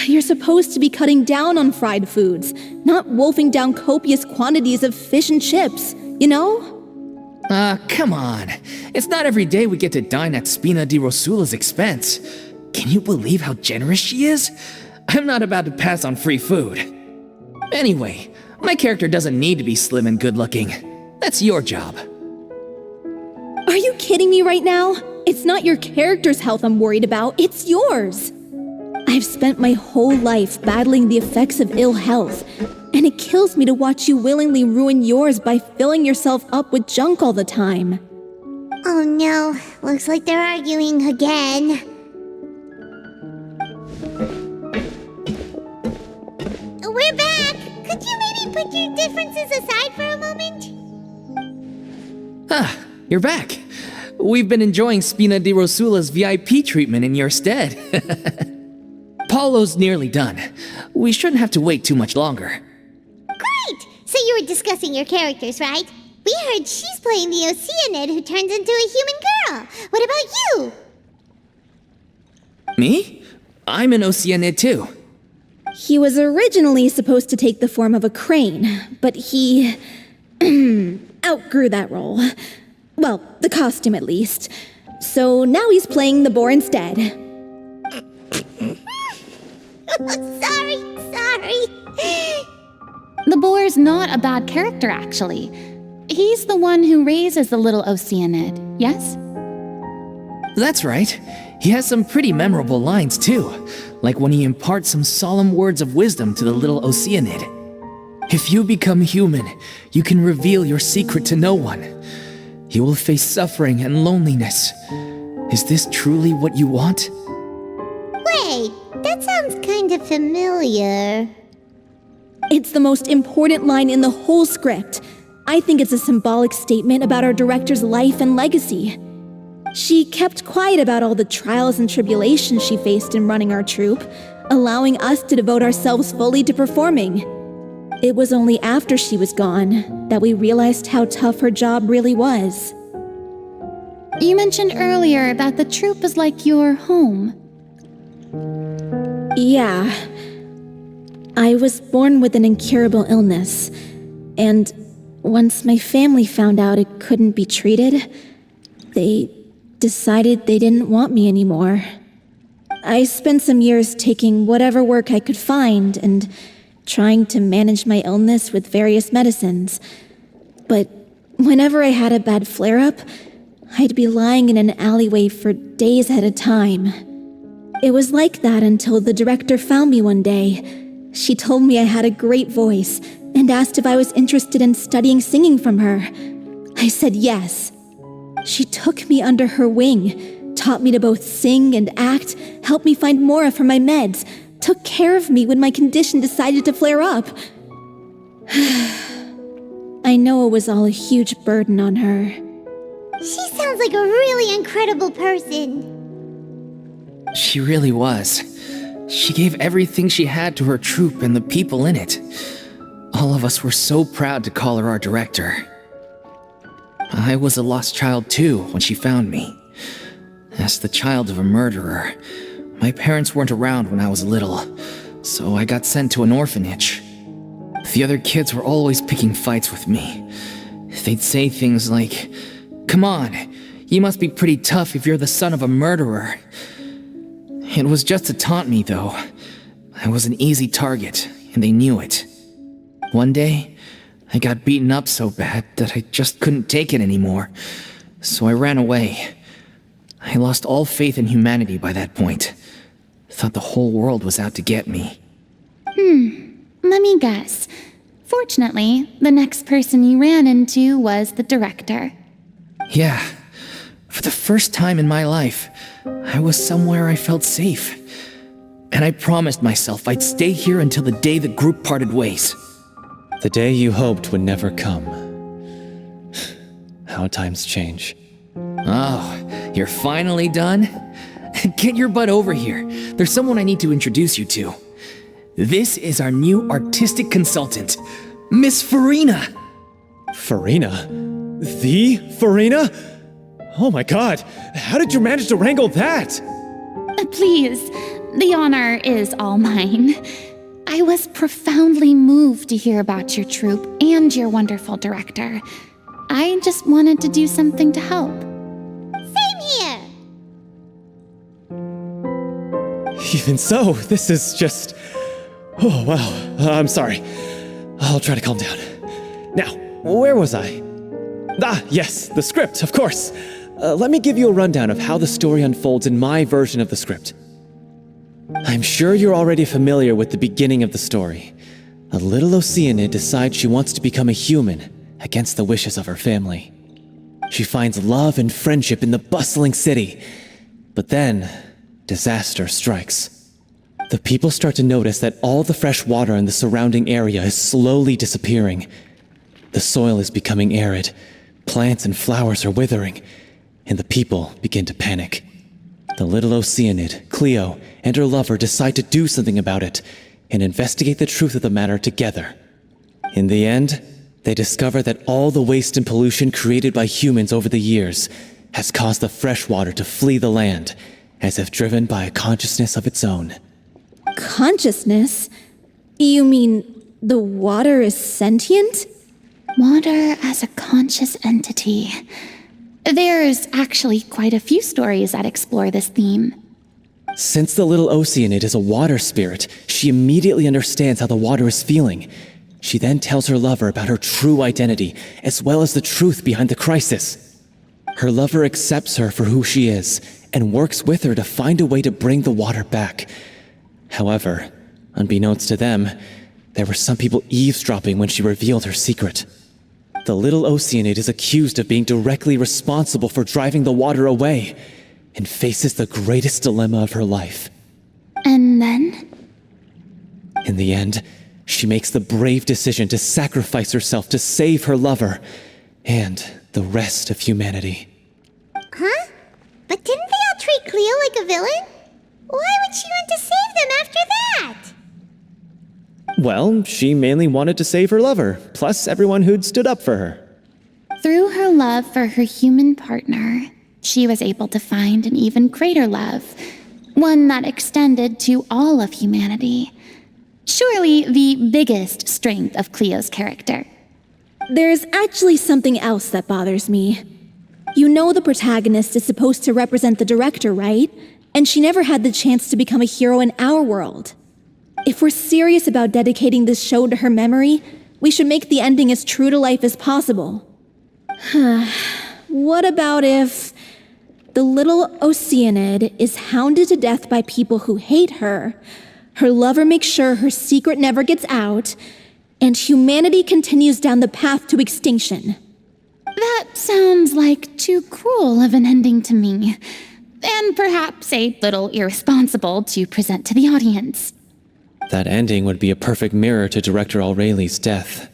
You're supposed to be cutting down on fried foods, not wolfing down copious quantities of fish and chips, you know? Come on. It's not every day we get to dine at Spina di Rosula's expense. Can you believe how generous she is? I'm not about to pass on free food. Anyway, my character doesn't need to be slim and good-looking. That's your job. Are you kidding me right now? It's not your character's health I'm worried about, it's yours. I've spent my whole life battling the effects of ill health, and it kills me to watch you willingly ruin yours by filling yourself up with junk all the time. Oh no, looks like they're arguing again. We're back! Could you maybe put your differences aside for a moment? Ah, you're back. We've been enjoying Spina di Rosula's VIP treatment in your stead. Paulo's nearly done. We shouldn't have to wait too much longer. Great! So you were discussing your characters, right? We heard she's playing the Oceanid who turns into a human girl. What about you? Me? I'm an Oceanid too. He was originally supposed to take the form of a crane, but he outgrew that role. Well, the costume at least. So now he's playing the boar instead. Sorry. The boar's not a bad character, actually. He's the one who raises the little Oceanid, yes? That's right. He has some pretty memorable lines too, like when he imparts some solemn words of wisdom to the little Oceanid. If you become human, you can reveal your secret to no one. You will face suffering and loneliness. Is this truly what you want? Wait, that sounds kind of familiar. It's the most important line in the whole script. I think it's a symbolic statement about our director's life and legacy. She kept quiet about all the trials and tribulations she faced in running our troupe, allowing us to devote ourselves fully to performing. It was only after she was gone that we realized how tough her job really was. You mentioned earlier that the troupe is like your home. Yeah. I was born with an incurable illness, and once my family found out it couldn't be treated, they decided they didn't want me anymore. I spent some years taking whatever work I could find and trying to manage my illness with various medicines. But whenever I had a bad flare-up, I'd be lying in an alleyway for days at a time. It was like that until the director found me one day. She told me I had a great voice and asked if I was interested in studying singing from her. I said yes. She took me under her wing, taught me to both sing and act, helped me find Mora for my meds, took care of me when my condition decided to flare up. I know it was all a huge burden on her. She sounds like a really incredible person. She really was. She gave everything she had to her troupe and the people in it. All of us were so proud to call her our director. I was a lost child too when she found me. As the child of a murderer, my parents weren't around when I was little, so I got sent to an orphanage. The other kids were always picking fights with me. They'd say things like, "Come on, you must be pretty tough if you're the son of a murderer." It was just to taunt me, though. I was an easy target, and they knew it. One day, I got beaten up so bad that I just couldn't take it anymore, so I ran away. I lost all faith in humanity by that point. Thought the whole world was out to get me. Let me guess. Fortunately, the next person you ran into was the director. Yeah. For the first time in my life, I was somewhere I felt safe. And I promised myself I'd stay here until the day the group parted ways. The day you hoped would never come. How times change. Oh, you're finally done? Get your butt over here. There's someone I need to introduce you to. This is our new artistic consultant, Miss Furina. Furina? The Furina? Oh my god, how did you manage to wrangle that? Please, the honor is all mine. I was profoundly moved to hear about your troupe and your wonderful director. I just wanted to do something to help. Same here. Even so, this is just... Oh, wow. I'm sorry. I'll try to calm down. Now, where was I? Ah, yes, the script, of course. Let me give you a rundown of how the story unfolds in my version of the script. I'm sure you're already familiar with the beginning of the story. A little Oceanid decides she wants to become a human against the wishes of her family. She finds love and friendship in the bustling city, but then disaster strikes. The people start to notice that all the fresh water in the surrounding area is slowly disappearing. The soil is becoming arid, plants and flowers are withering, and the people begin to panic. The little Oceanid, Cleo, and her lover decide to do something about it and investigate the truth of the matter together. In the end, they discover that all the waste and pollution created by humans over the years has caused the fresh water to flee the land, as if driven by a consciousness of its own. Consciousness? You mean the water is sentient? Water as a conscious entity. There's actually quite a few stories that explore this theme. Since the little Oceanid is a water spirit, she immediately understands how the water is feeling. She then tells her lover about her true identity, as well as the truth behind the crisis. Her lover accepts her for who she is, and works with her to find a way to bring the water back. However, unbeknownst to them, there were some people eavesdropping when she revealed her secret. The little Oceanid is accused of being directly responsible for driving the water away, and faces the greatest dilemma of her life. And then? In the end, she makes the brave decision to sacrifice herself to save her lover, and the rest of humanity. Huh? But didn't they all treat Cleo like a villain? Why would she want to save them after that? Well, she mainly wanted to save her lover, plus everyone who'd stood up for her. Through her love for her human partner, she was able to find an even greater love, one that extended to all of humanity. Surely the biggest strength of Cleo's character. There's actually something else that bothers me. You know the protagonist is supposed to represent the director, right? And she never had the chance to become a hero in our world. If we're serious about dedicating this show to her memory, we should make the ending as true to life as possible. What about if the little Oceanid is hounded to death by people who hate her, her lover makes sure her secret never gets out, and humanity continues down the path to extinction? That sounds like too cruel of an ending to me, and perhaps a little irresponsible to present to the audience. That ending would be a perfect mirror to Director Aurelie's death,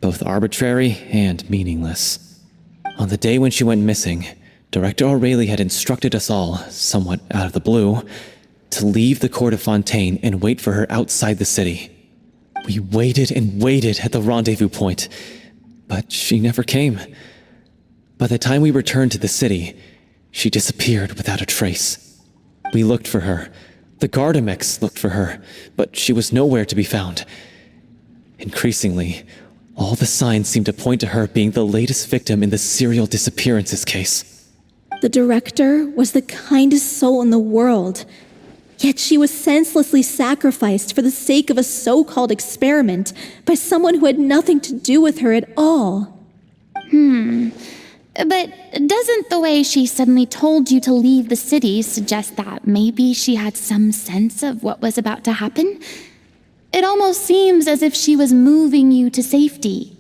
both arbitrary and meaningless. On the day when she went missing, Director Aurelie had instructed us all, somewhat out of the blue, to leave the court of Fontaine and wait for her outside the city. We waited and waited at the rendezvous point, but she never came. By the time we returned to the city, she disappeared without a trace. We looked for her. The Gardamex looked for her, but she was nowhere to be found. Increasingly, all the signs seemed to point to her being the latest victim in the serial disappearances case. The director was the kindest soul in the world, yet she was senselessly sacrificed for the sake of a so-called experiment by someone who had nothing to do with her at all. But doesn't the way she suddenly told you to leave the city suggest that maybe she had some sense of what was about to happen? It almost seems as if she was moving you to safety.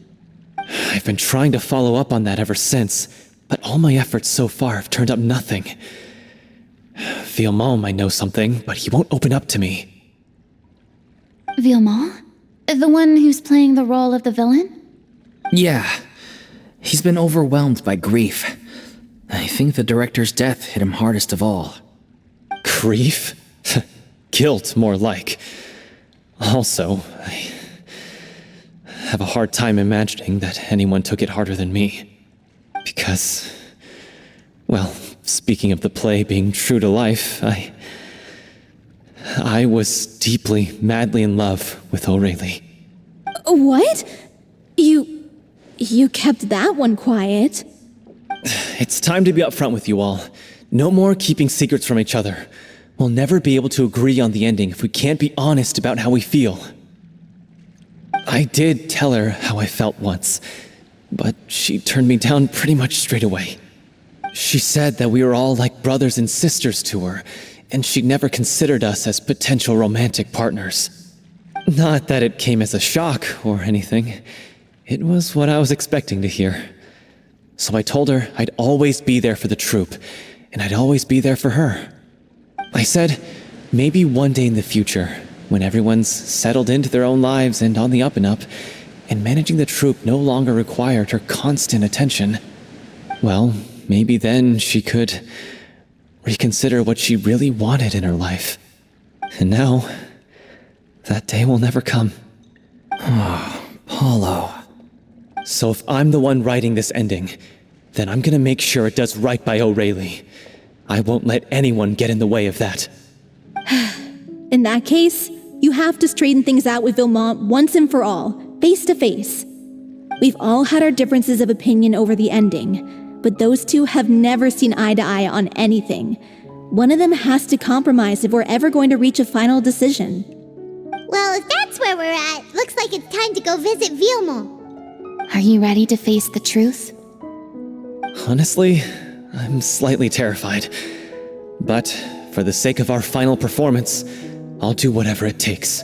I've been trying to follow up on that ever since, but all my efforts so far have turned up nothing. Villemont might know something, but he won't open up to me. Villemont? The one who's playing the role of the villain? Yeah. He's been overwhelmed by grief. I think the director's death hit him hardest of all. Grief? Guilt, more like. Also, I have a hard time imagining that anyone took it harder than me. Because, well, speaking of the play being true to life, I was deeply, madly in love with Aurelie. What? You kept that one quiet. It's time to be upfront with you all. No more keeping secrets from each other. We'll never be able to agree on the ending if we can't be honest about how we feel. I did tell her how I felt once, but she turned me down pretty much straight away. She said that we were all like brothers and sisters to her, and she never considered us as potential romantic partners. Not that it came as a shock or anything. It was what I was expecting to hear. So I told her I'd always be there for the troupe, and I'd always be there for her. I said, maybe one day in the future, when everyone's settled into their own lives and on the up and up, and managing the troupe no longer required her constant attention, well, maybe then she could reconsider what she really wanted in her life. And now, that day will never come. Oh, Paulo. So if I'm the one writing this ending, then I'm gonna make sure it does right by O'Reilly. I won't let anyone get in the way of that. In that case, you have to straighten things out with Vilmont once and for all, face to face. We've all had our differences of opinion over the ending, but those two have never seen eye to eye on anything. One of them has to compromise if we're ever going to reach a final decision. Well, if that's where we're at, looks like it's time to go visit Vilmont. Are you ready to face the truth? Honestly, I'm slightly terrified. But for the sake of our final performance, I'll do whatever it takes.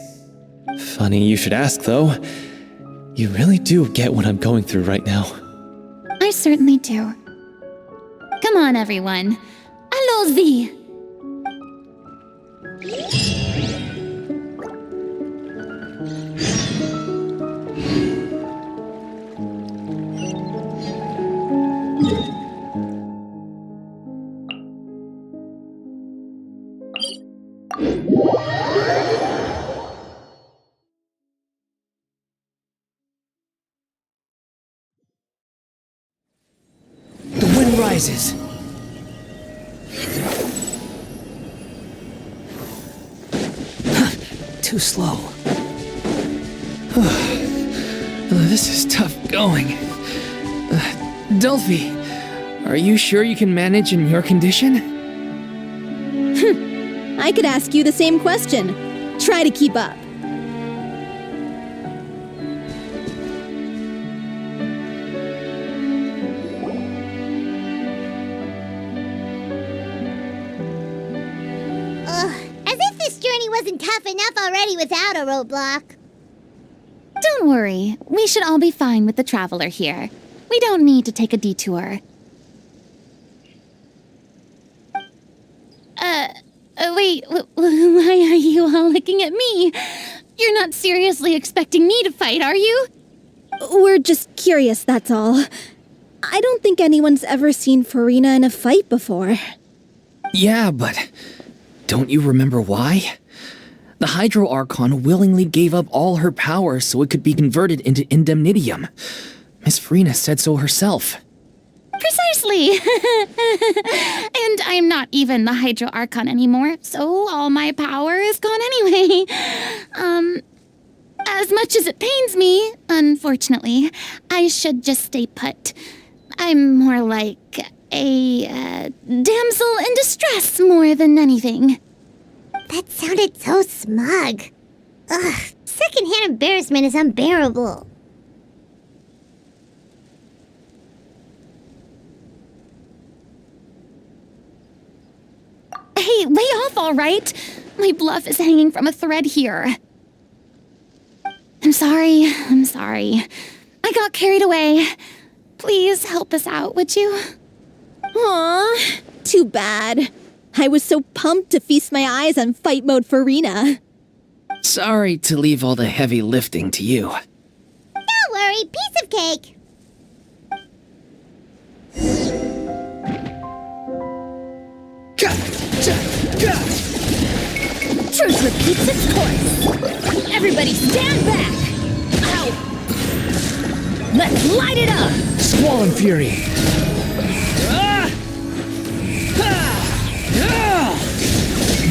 Funny you should ask, though. You really do get what I'm going through right now. I certainly do. Come on, everyone. Allons-y! The wind rises. Too slow. This is tough going. Delphi, are you sure you can manage in your condition? I could ask you the same question. Try to keep up. As if this journey wasn't tough enough already without a roadblock. Don't worry. We should all be fine with the traveler here. We don't need to take a detour. Wait, why are you all looking at me? You're not seriously expecting me to fight, are you? We're just curious, that's all. I don't think anyone's ever seen Furina in a fight before. Yeah, but don't you remember why? The Hydro Archon willingly gave up all her power so it could be converted into indemnitium. Miss Furina said so herself. Precisely! And I'm not even the Hydro Archon anymore, so all my power is gone anyway. As much as it pains me, unfortunately, I should just stay put. I'm more like a damsel in distress more than anything. That sounded so smug. Ugh, secondhand embarrassment is unbearable. Hey, lay off, all right? My bluff is hanging from a thread here. I'm sorry. I got carried away. Please help us out, would you? Aw, too bad. I was so pumped to feast my eyes on fight mode Furina. Sorry to leave all the heavy lifting to you. Don't worry, piece of cake. Truth repeats its course. Everybody stand back. Ow! Let's light it up. Squall and Fury.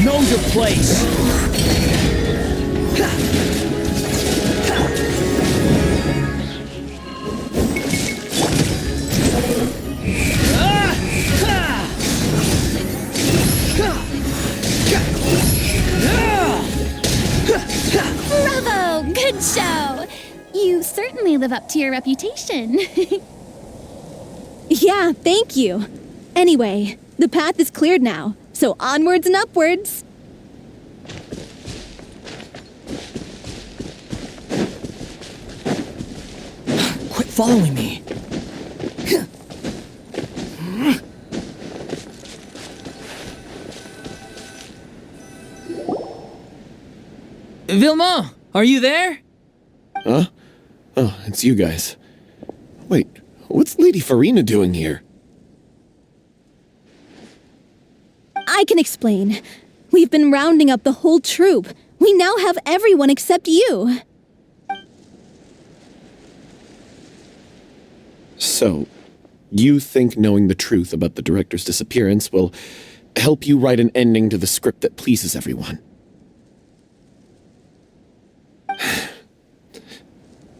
Know your place. Bravo! Good show! You certainly live up to your reputation. Yeah, thank you. Anyway, the path is cleared now, So onwards and upwards. Quit following me. Vilma, are you there? Huh? Oh, it's you guys. Wait, what's Lady Furina doing here? I can explain. We've been rounding up the whole troupe. We now have everyone except you. So, you think knowing the truth about the director's disappearance will help you write an ending to the script that pleases everyone?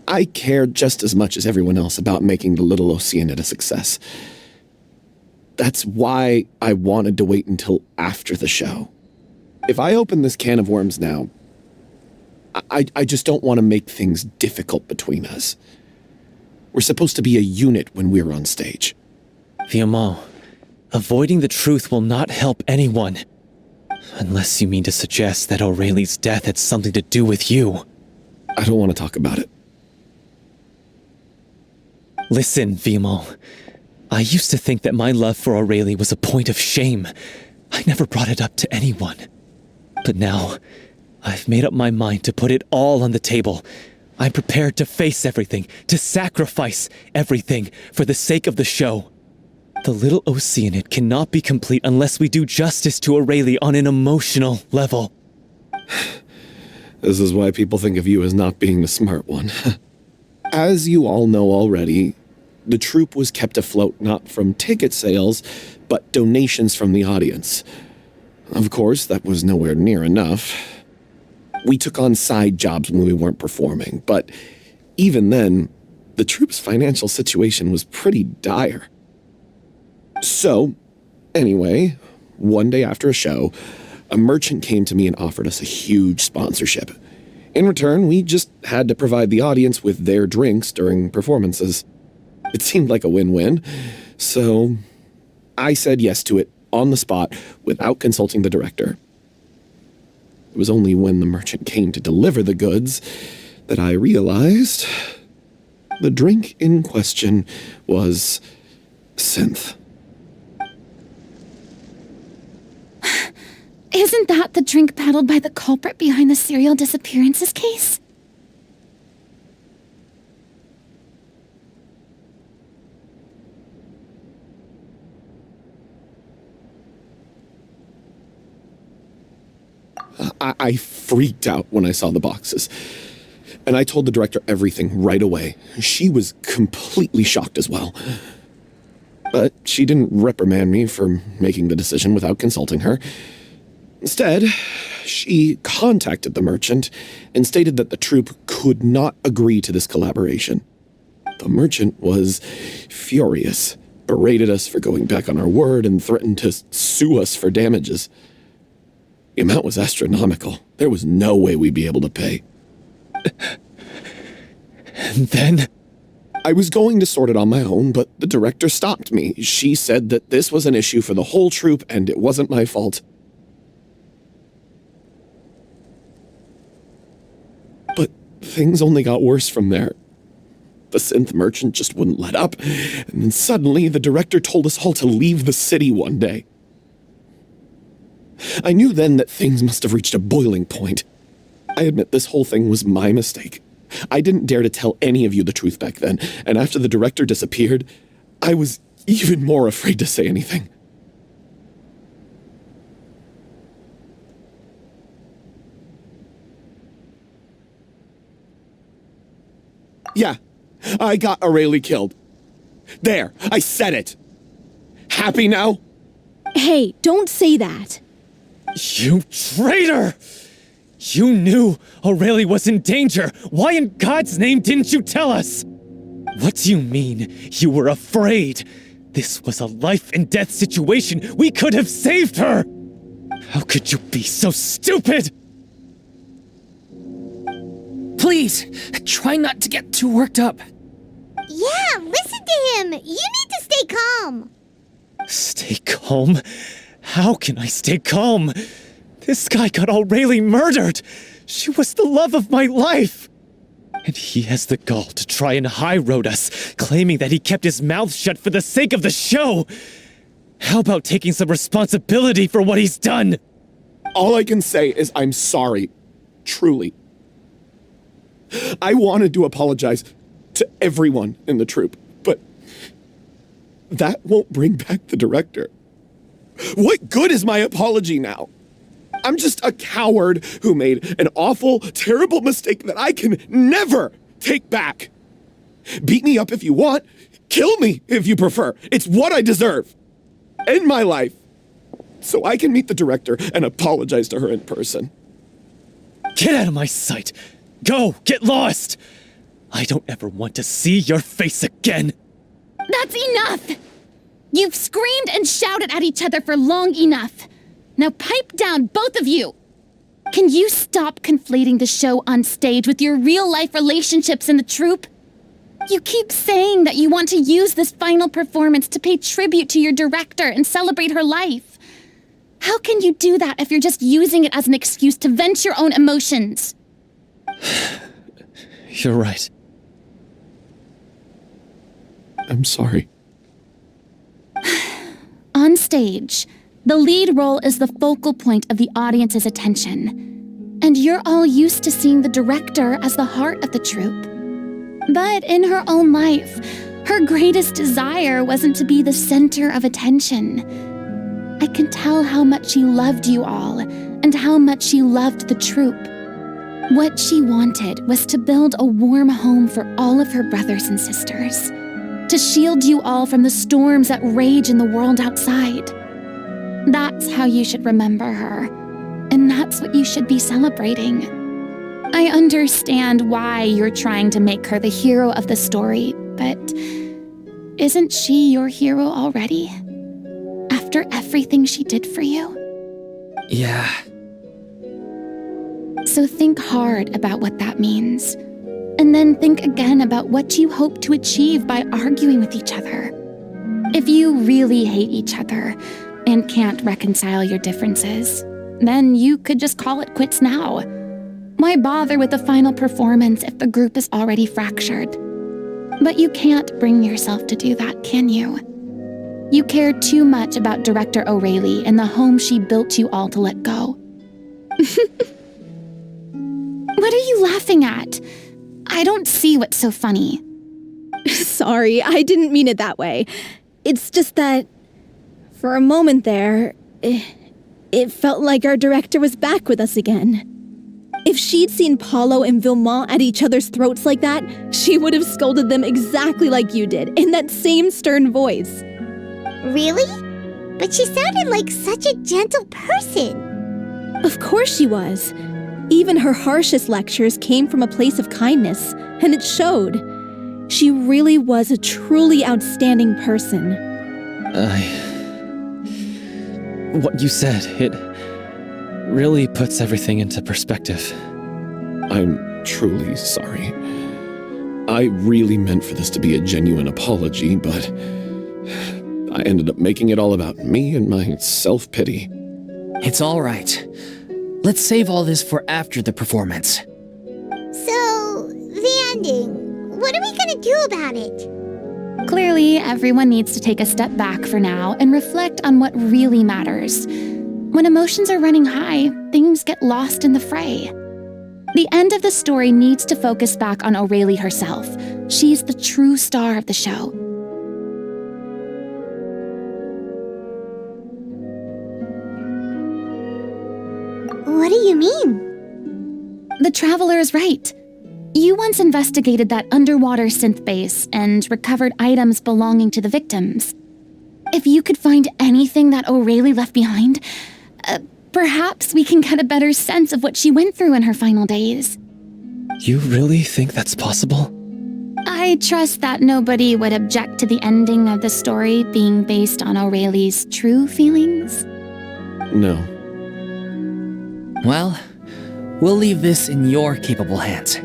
I care just as much as everyone else about making the Little Oceanid a success. That's why I wanted to wait until after the show. If I open this can of worms now, I just don't want to make things difficult between us. We're supposed to be a unit when we're on stage. Vilma, avoiding the truth will not help anyone. Unless you mean to suggest that Aurelie's death had something to do with you. I don't want to talk about it. Listen, Vilma. I used to think that my love for Aurelie was a point of shame. I never brought it up to anyone. But now, I've made up my mind to put it all on the table. I'm prepared to face everything, to sacrifice everything for the sake of the show. The Little Oceanid cannot be complete unless we do justice to Aurelie on an emotional level. This is why people think of you as not being the smart one. As you all know already, the troupe was kept afloat not from ticket sales, but donations from the audience. Of course, that was nowhere near enough. We took on side jobs when we weren't performing, but even then, the troupe's financial situation was pretty dire. So, anyway, one day after a show, a merchant came to me and offered us a huge sponsorship. In return, we just had to provide the audience with their drinks during performances. It seemed like a win-win, so I said yes to it on the spot without consulting the director. It was only when the merchant came to deliver the goods that I realized the drink in question was synth. Isn't that the drink peddled by the culprit behind the serial disappearances case? I freaked out when I saw the boxes. And I told the director everything right away. She was completely shocked as well. But she didn't reprimand me for making the decision without consulting her. Instead, she contacted the merchant and stated that the troupe could not agree to this collaboration. The merchant was furious, berated us for going back on our word, and threatened to sue us for damages. The amount was astronomical. There was no way we'd be able to pay. And then? I was going to sort it on my own, but the director stopped me. She said that this was an issue for the whole troupe and it wasn't my fault. But things only got worse from there. The synth merchant just wouldn't let up, and then suddenly the director told us all to leave the city one day. I knew then that things must have reached a boiling point. I admit this whole thing was my mistake. I didn't dare to tell any of you the truth back then, and after the director disappeared, I was even more afraid to say anything. Yeah, I got Aurelie killed. There, I said it. Happy now? Hey, don't say that. You traitor! You knew Aurelie was in danger. Why in God's name didn't you tell us? What do you mean, you were afraid? This was a life and death situation. We could have saved her! How could you be so stupid? Please, try not to get too worked up. Yeah, listen to him. You need to stay calm. Stay calm? How can I stay calm? This guy got Aurelie murdered! She was the love of my life! And he has the gall to try and high-road us, claiming that he kept his mouth shut for the sake of the show! How about taking some responsibility for what he's done? All I can say is I'm sorry. Truly. I wanted to apologize to everyone in the troupe, but that won't bring back the director. What good is my apology now? I'm just a coward who made an awful, terrible mistake that I can never take back. Beat me up if you want. Kill me if you prefer. It's what I deserve. End my life so I can meet the director and apologize to her in person. Get out of my sight! Go! Get lost! I don't ever want to see your face again! That's enough! You've screamed and shouted at each other for long enough. Now pipe down, both of you! Can you stop conflating the show on stage with your real-life relationships in the troupe? You keep saying that you want to use this final performance to pay tribute to your director and celebrate her life. How can you do that if you're just using it as an excuse to vent your own emotions? You're right. I'm sorry. On stage, the lead role is the focal point of the audience's attention. And you're all used to seeing the director as the heart of the troupe. But in her own life, her greatest desire wasn't to be the center of attention. I can tell how much she loved you all, and how much she loved the troupe. What she wanted was to build a warm home for all of her brothers and sisters, to shield you all from the storms that rage in the world outside. That's how you should remember her, and that's what you should be celebrating. I understand why you're trying to make her the hero of the story, but isn't she your hero already? After everything she did for you? Yeah. So think hard about what that means. And then think again about what you hope to achieve by arguing with each other. If you really hate each other and can't reconcile your differences, then you could just call it quits now. Why bother with the final performance if the group is already fractured? But you can't bring yourself to do that, can you? You care too much about Director Aurelie and the home she built you all to let go. What are you laughing at? I don't see what's so funny. Sorry, I didn't mean it that way. It's just that, for a moment there, it felt like our director was back with us again. If she'd seen Paulo and Vilmont at each other's throats like that, she would have scolded them exactly like you did, in that same stern voice. Really? But she sounded like such a gentle person. Of course she was. Even her harshest lectures came from a place of kindness, and it showed. She really was a truly outstanding person. What you said, it really puts everything into perspective. I'm truly sorry. I really meant for this to be a genuine apology, but I ended up making it all about me and my self-pity. It's all right. Let's save all this for after the performance. So, the ending. What are we gonna do about it? Clearly, everyone needs to take a step back for now and reflect on what really matters. When emotions are running high, things get lost in the fray. The end of the story needs to focus back on Aurelie herself. She's the true star of the show. What do you mean? The Traveler is right. You once investigated that underwater synth base and recovered items belonging to the victims. If you could find anything that Aurelie left behind, perhaps we can get a better sense of what she went through in her final days. You really think that's possible? I trust that nobody would object to the ending of the story being based on Aurelie's true feelings. No. Well, we'll leave this in your capable hands.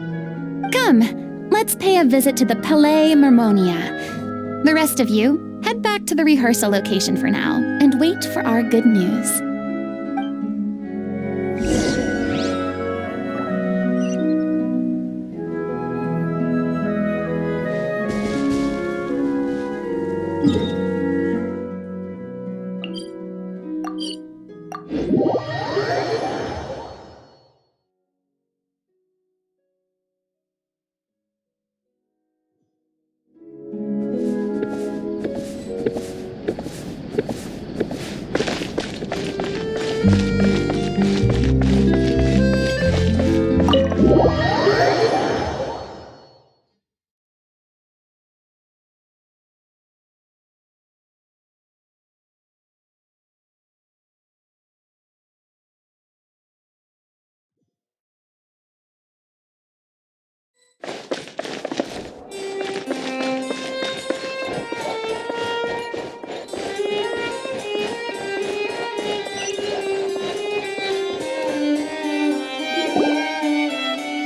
Come, let's pay a visit to the Palais Mermonia. The rest of you, Head back to the rehearsal location for now and wait for our good news.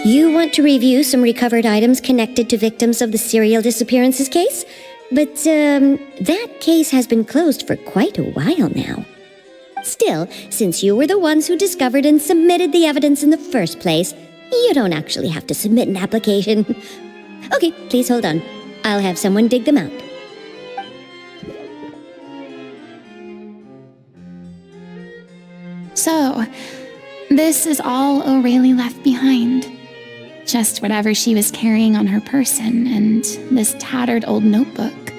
You want to review some recovered items connected to victims of the serial disappearances case? But, that case has been closed for quite a while now. Still, since you were the ones who discovered and submitted the evidence in the first place, you don't actually have to submit an application. Okay, please hold on. I'll have someone dig them out. So, this is all O'Reilly left behind. Just whatever she was carrying on her person and this tattered old notebook.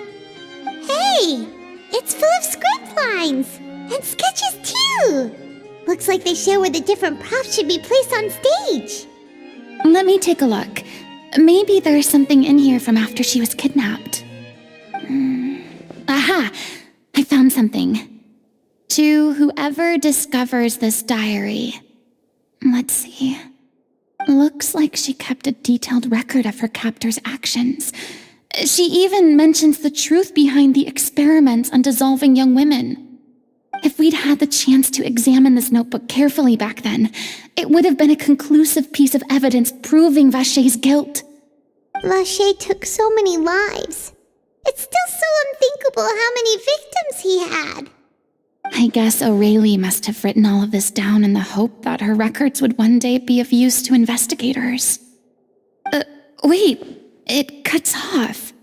Hey! It's full of script lines! And sketches too! Looks like they show where the different props should be placed on stage. Let me take a look. Maybe there's something in here from after she was kidnapped. Aha! I found something. To whoever discovers this diary. Let's see. Looks like she kept a detailed record of her captor's actions. She even mentions the truth behind the experiments on dissolving young women. If we'd had the chance to examine this notebook carefully back then, it would have been a conclusive piece of evidence proving Vacher's guilt. Vacher took so many lives. It's still so unthinkable how many victims he had. I guess O'Reilly must have written all of this down in the hope that her records would one day be of use to investigators. Wait, it cuts off.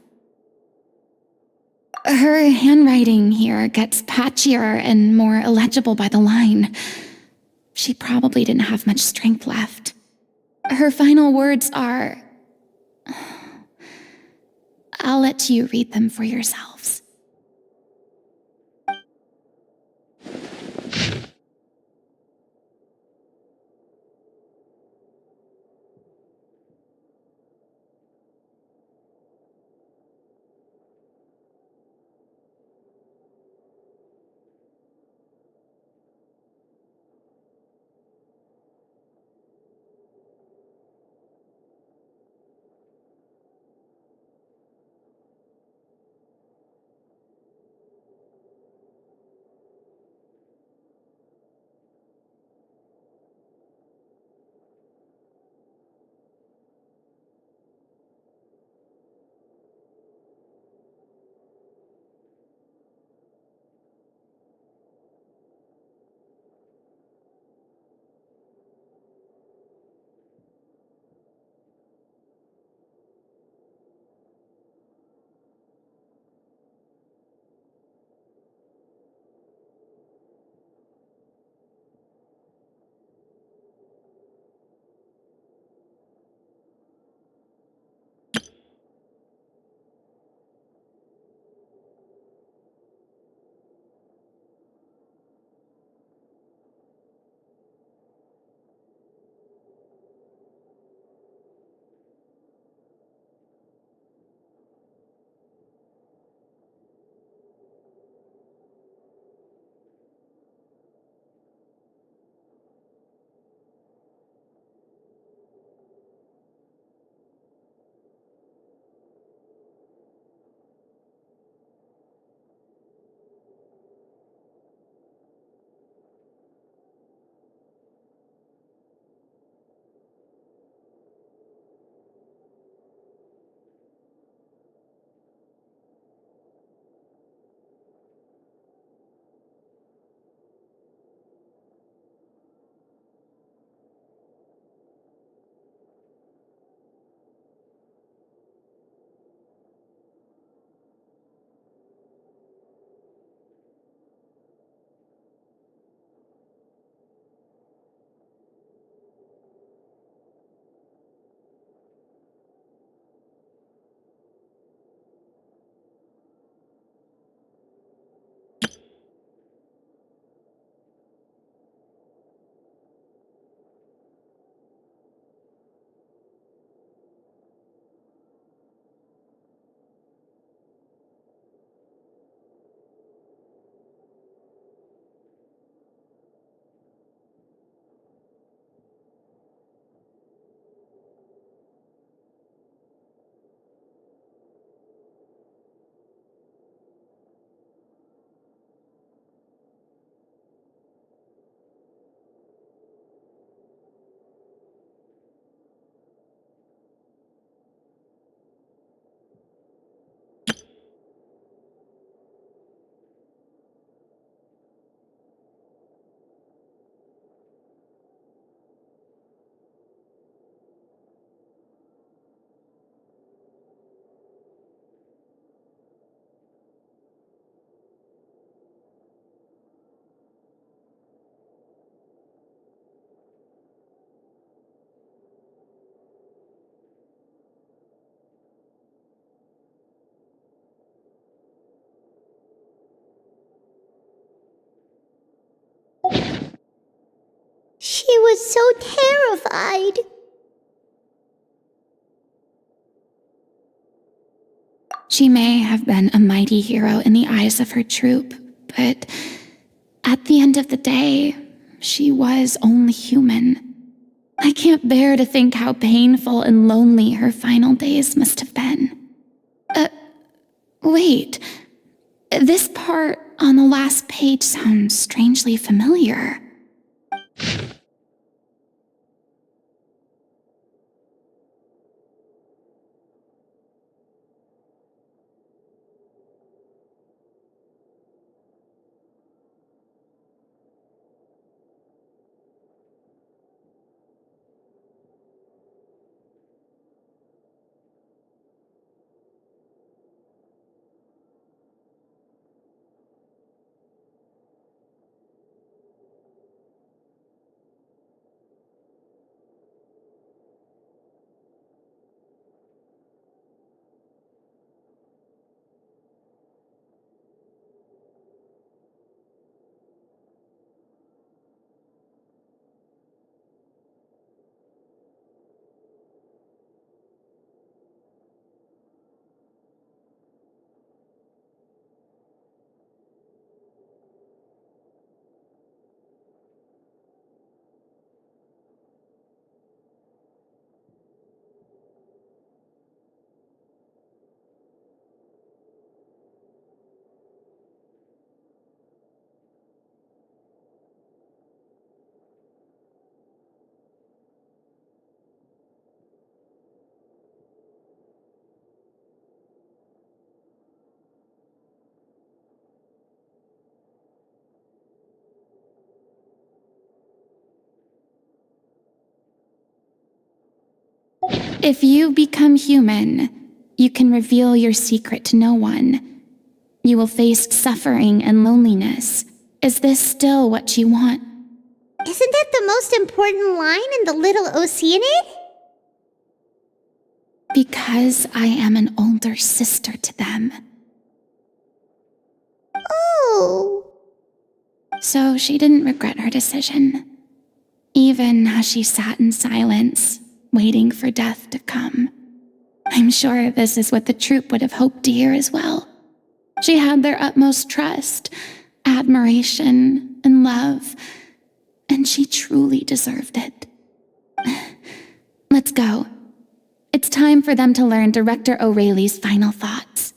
Her handwriting here gets patchier and more illegible by the line. She probably didn't have much strength left. Her final words are... I'll let you read them for yourselves. was so terrified. She may have been a mighty hero in the eyes of her troop, but at the end of the day, she was only human. I can't bear to think how painful and lonely her final days must have been. Wait. This part on the last page sounds strangely familiar. If you become human, you can reveal your secret to no one. You will face suffering and loneliness. Is this still what you want? Isn't that the most important line in the Little Oceanid? Because I am an older sister to them. Oh. So she didn't regret her decision, even as she sat in silence, waiting for death to come. I'm sure this is what the troupe would have hoped to hear as well. She had their utmost trust, admiration, and love, and she truly deserved it. Let's go. It's time for them to learn Director O'Reilly's final thoughts.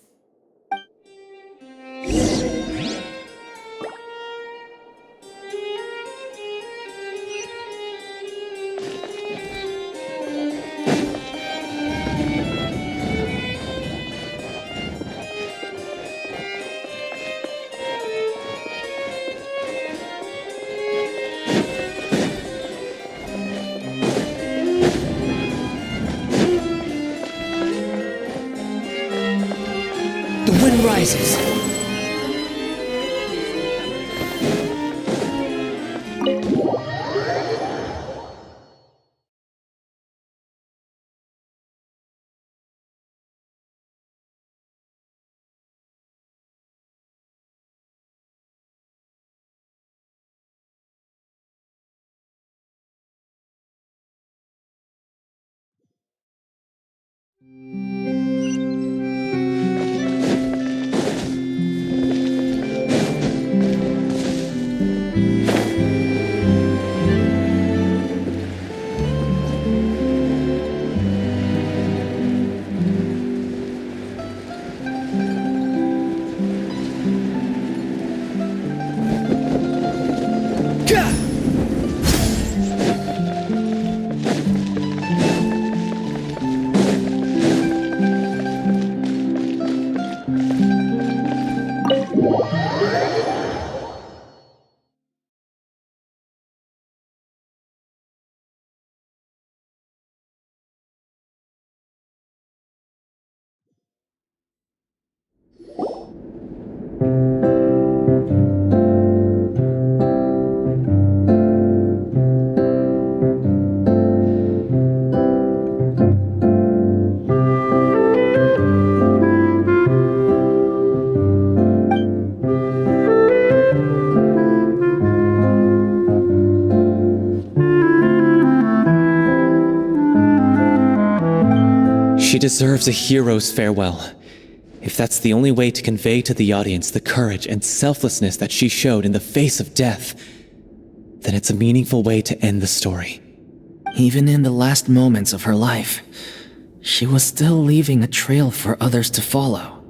The wind rises. She deserves a hero's farewell. If that's the only way to convey to the audience the courage and selflessness that she showed in the face of death, then it's a meaningful way to end the story. Even in the last moments of her life, she was still leaving a trail for others to follow.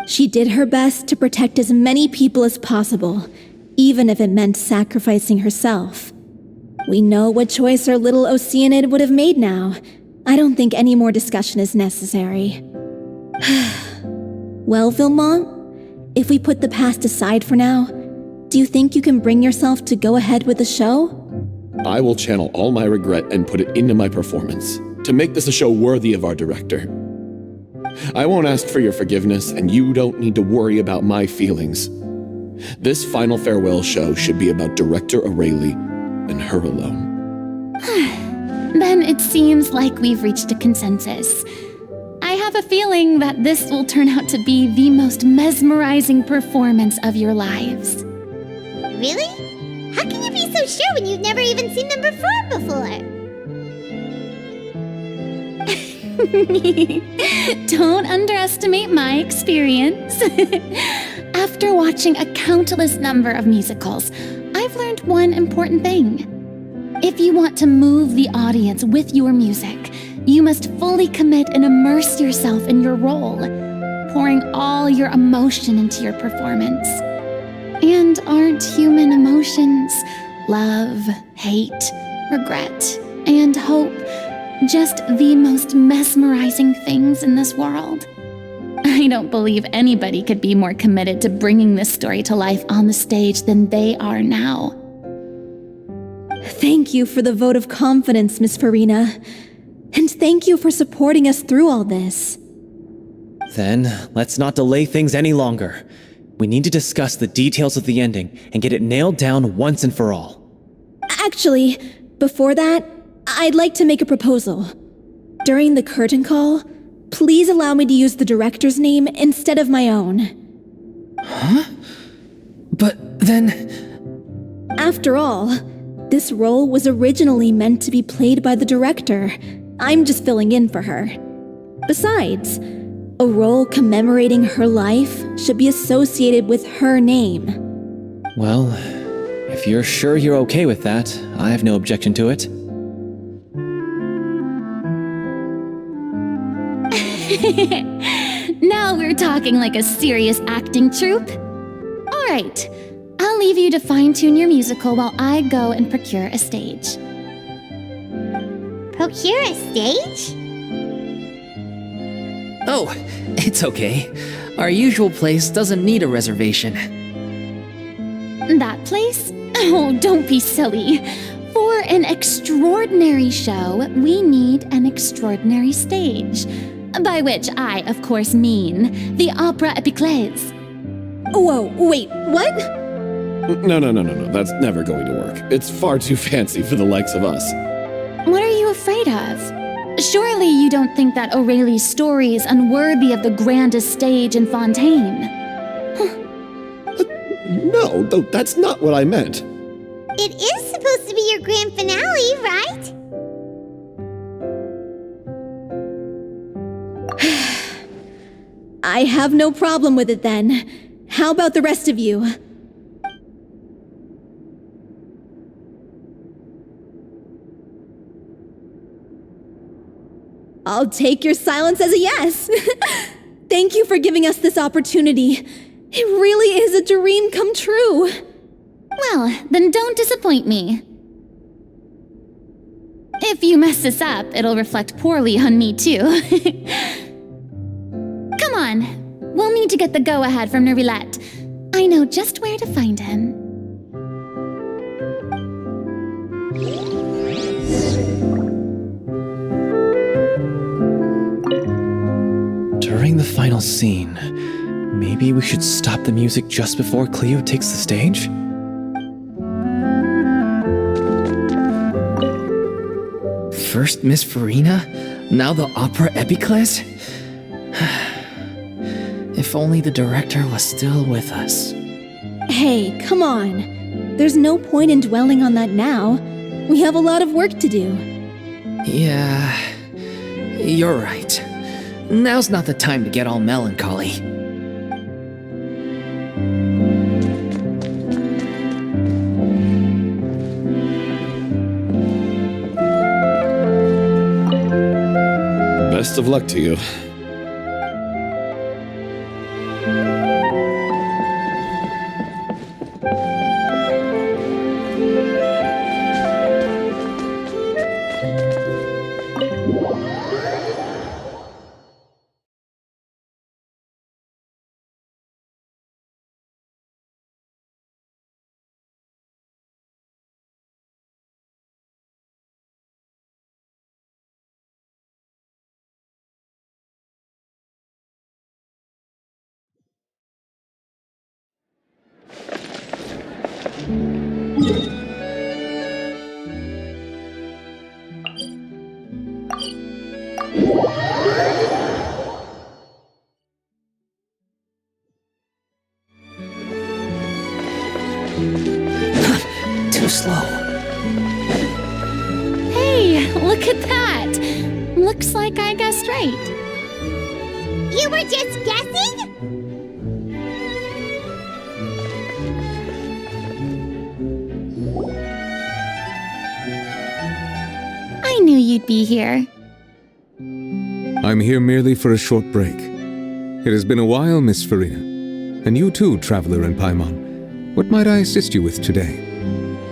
She did her best to protect as many people as possible, even if it meant sacrificing herself. We know what choice our little Oceanid would have made now. I don't think any more discussion is necessary. Well, Vilmont, if we put the past aside for now, do you think you can bring yourself to go ahead with the show? I will channel all my regret and put it into my performance to make this a show worthy of our director. I won't ask for your forgiveness, and you don't need to worry about my feelings. This final farewell show should be about Director O'Reilly and her alone. Then it seems like we've reached a consensus. I have a feeling that this will turn out to be the most mesmerizing performance of your lives. Really? How can you be so sure when you've never even seen them perform before? Don't underestimate my experience. After watching a countless number of musicals, I've learned one important thing. If you want to move the audience with your music, you must fully commit and immerse yourself in your role, pouring all your emotion into your performance. And aren't human emotions, love, hate, regret, and hope, just the most mesmerizing things in this world? I don't believe anybody could be more committed to bringing this story to life on the stage than they are now. Thank you for the vote of confidence, Miss Furina. And thank you for supporting us through all this. Then, let's not delay things any longer. We need to discuss the details of the ending and get it nailed down once and for all. Actually, before that, I'd like to make a proposal. During the curtain call, please allow me to use the director's name instead of my own. Huh? But then... After all, this role was originally meant to be played by the director. I'm just filling in for her. Besides, a role commemorating her life should be associated with her name. Well, if you're sure you're okay with that, I have no objection to it. Now we're talking like a serious acting troupe. All right, I'll leave you to fine-tune your musical while I go and procure a stage. Procure a stage? Oh, it's okay. Our usual place doesn't need a reservation. That place? Oh, don't be silly. For an extraordinary show, we need an extraordinary stage. By which I, of course, mean the Opera Epiclese. Whoa, wait, what? No. That's never going to work. It's far too fancy for the likes of us. What are you afraid of? Surely you don't think that O'Reilly's story is unworthy of the grandest stage in Fontaine. No, that's not what I meant. It is supposed to be your grand finale, right? I have no problem with it then. How about the rest of you? I'll take your silence as a yes. Thank you for giving us this opportunity. It really is a dream come true. Well, then don't disappoint me. If you mess this up, it'll reflect poorly on me too. Come on, we'll need to get the go-ahead from Nervilette. I know just where to find him. During the final scene, maybe we should stop the music just before Cleo takes the stage? First Miss Furina, now the Opera Epiclese? If only the director was still with us. Hey, come on. There's no point in dwelling on that now. We have a lot of work to do. Yeah, you're right. now's not the time to get all melancholy. Best of luck to you. Too slow. Hey, look at that! Looks like I guessed right. You were just guessing? I knew you'd be here. I'm here merely for a short break. It has been a while, Miss Furina. And you too, traveler in Paimon. What might I assist you with today?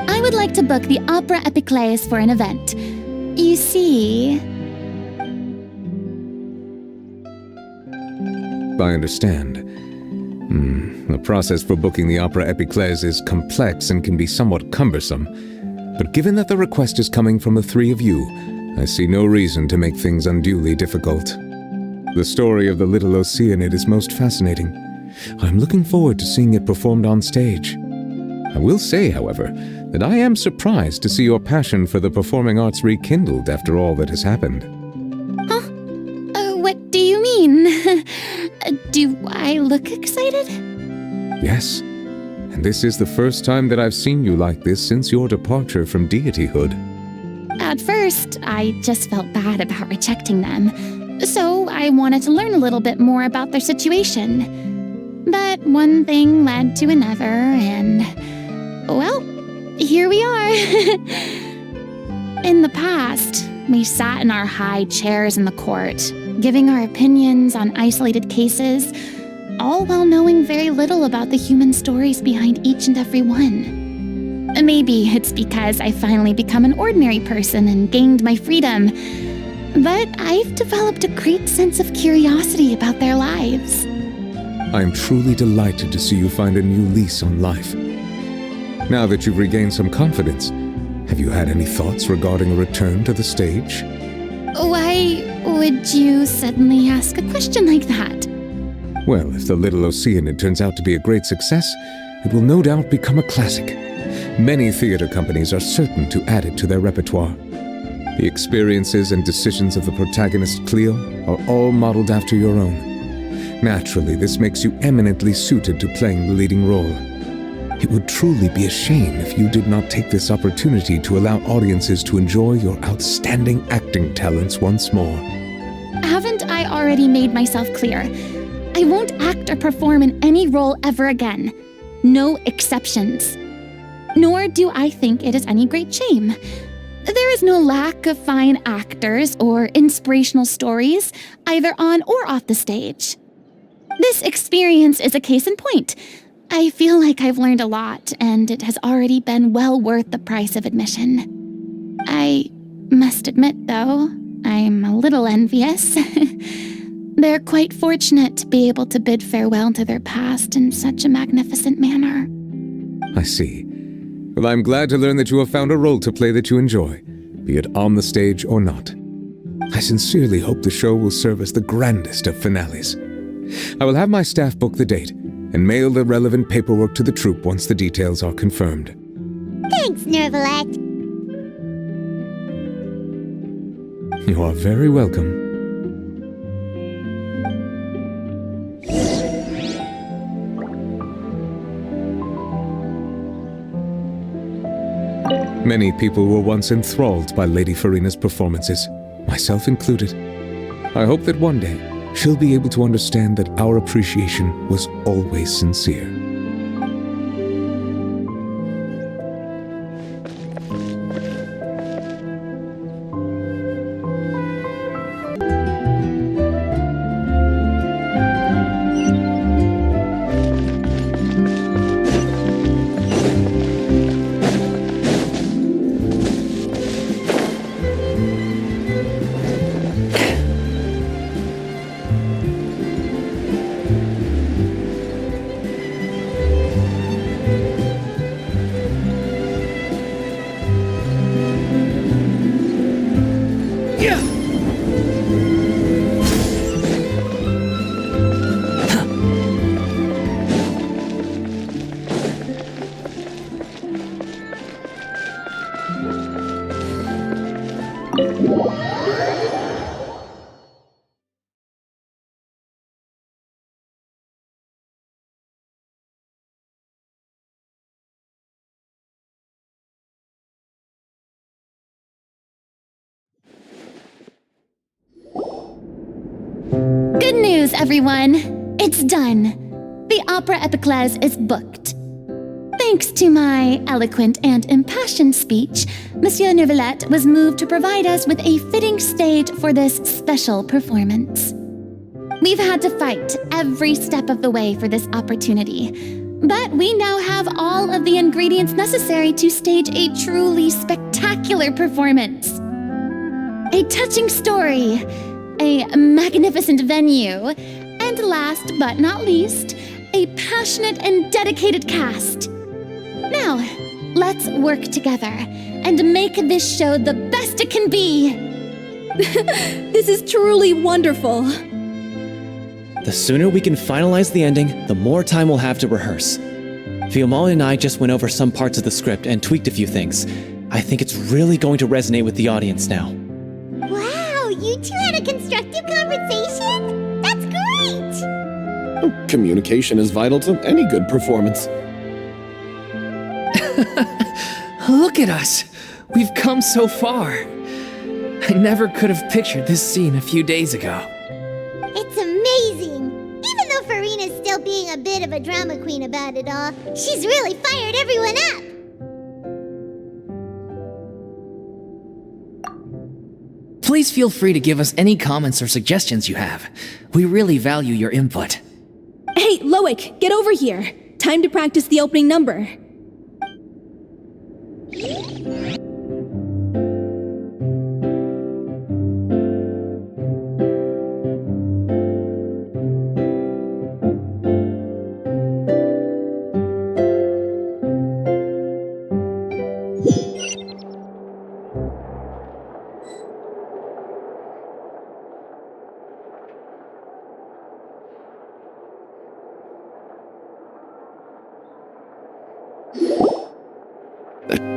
I would like to book the Opera Epiclese for an event. You see... I understand. The process for booking the Opera Epiclese is complex and can be somewhat cumbersome. But given that the request is coming from the three of you, I see no reason to make things unduly difficult. The story of the little Oceanid is most fascinating. I'm looking forward to seeing it performed on stage. I will say, however, that I am surprised to see your passion for the performing arts rekindled after all that has happened. Huh? What do you mean? Do I look excited? Yes, and this is the first time that I've seen you like this since your departure from deityhood. At first, I just felt bad about rejecting them, so I wanted to learn a little bit more about their situation. But one thing led to another, and... well, here we are. In the past, we sat in our high chairs in the court, giving our opinions on isolated cases, all while knowing very little about the human stories behind each and every one. Maybe it's because I finally become an ordinary person and gained my freedom, but I've developed a great sense of curiosity about their lives. I am truly delighted to see you find a new lease on life. Now that you've regained some confidence, have you had any thoughts regarding a return to the stage? Why would you suddenly ask a question like that? Well, if the Little Oceanid turns out to be a great success, it will no doubt become a classic. Many theater companies are certain to add it to their repertoire. The experiences and decisions of the protagonist Cleo are all modeled after your own. Naturally, this makes you eminently suited to playing the leading role. It would truly be a shame if you did not take this opportunity to allow audiences to enjoy your outstanding acting talents once more. Haven't I already made myself clear? I won't act or perform in any role ever again. No exceptions. Nor do I think it is any great shame. There is no lack of fine actors or inspirational stories, either on or off the stage. This experience is a case in point. I feel like I've learned a lot, and it has already been well worth the price of admission. I must admit, though, I'm a little envious. They're quite fortunate to be able to bid farewell to their past in such a magnificent manner. I see. Well, I'm glad to learn that you have found a role to play that you enjoy, be it on the stage or not. I sincerely hope the show will serve as the grandest of finales. I will have my staff book the date and mail the relevant paperwork to the troupe once the details are confirmed. Thanks, Nervalette. You are very welcome. Many people were once enthralled by Lady Furina's performances, myself included. I hope that one day she'll be able to understand that our appreciation was always sincere. Good news, everyone! It's done. The Opera Epiclese is booked. Thanks to my eloquent and impassioned speech, Monsieur Neuvillette was moved to provide us with a fitting stage for this special performance. We've had to fight every step of the way for this opportunity, but we now have all of the ingredients necessary to stage a truly spectacular performance. A touching story, a magnificent venue, and last but not least, a passionate and dedicated cast. Now, let's work together and make this show the best it can be. This is truly wonderful. The sooner we can finalize the ending, the more time we'll have to rehearse. Fiamal and I just went over some parts of the script and tweaked a few things. I think it's really going to resonate with the audience now. Wow, you two had a constructive conversation? That's great! Communication is vital to any good performance. Look at us! We've come so far. I never could have pictured this scene a few days ago. It's amazing! Even though Furina's still being a bit of a drama queen about it all, she's really fired everyone up! Please feel free to give us any comments or suggestions you have. We really value your input. Hey, Loic, get over here. Time to practice the opening number.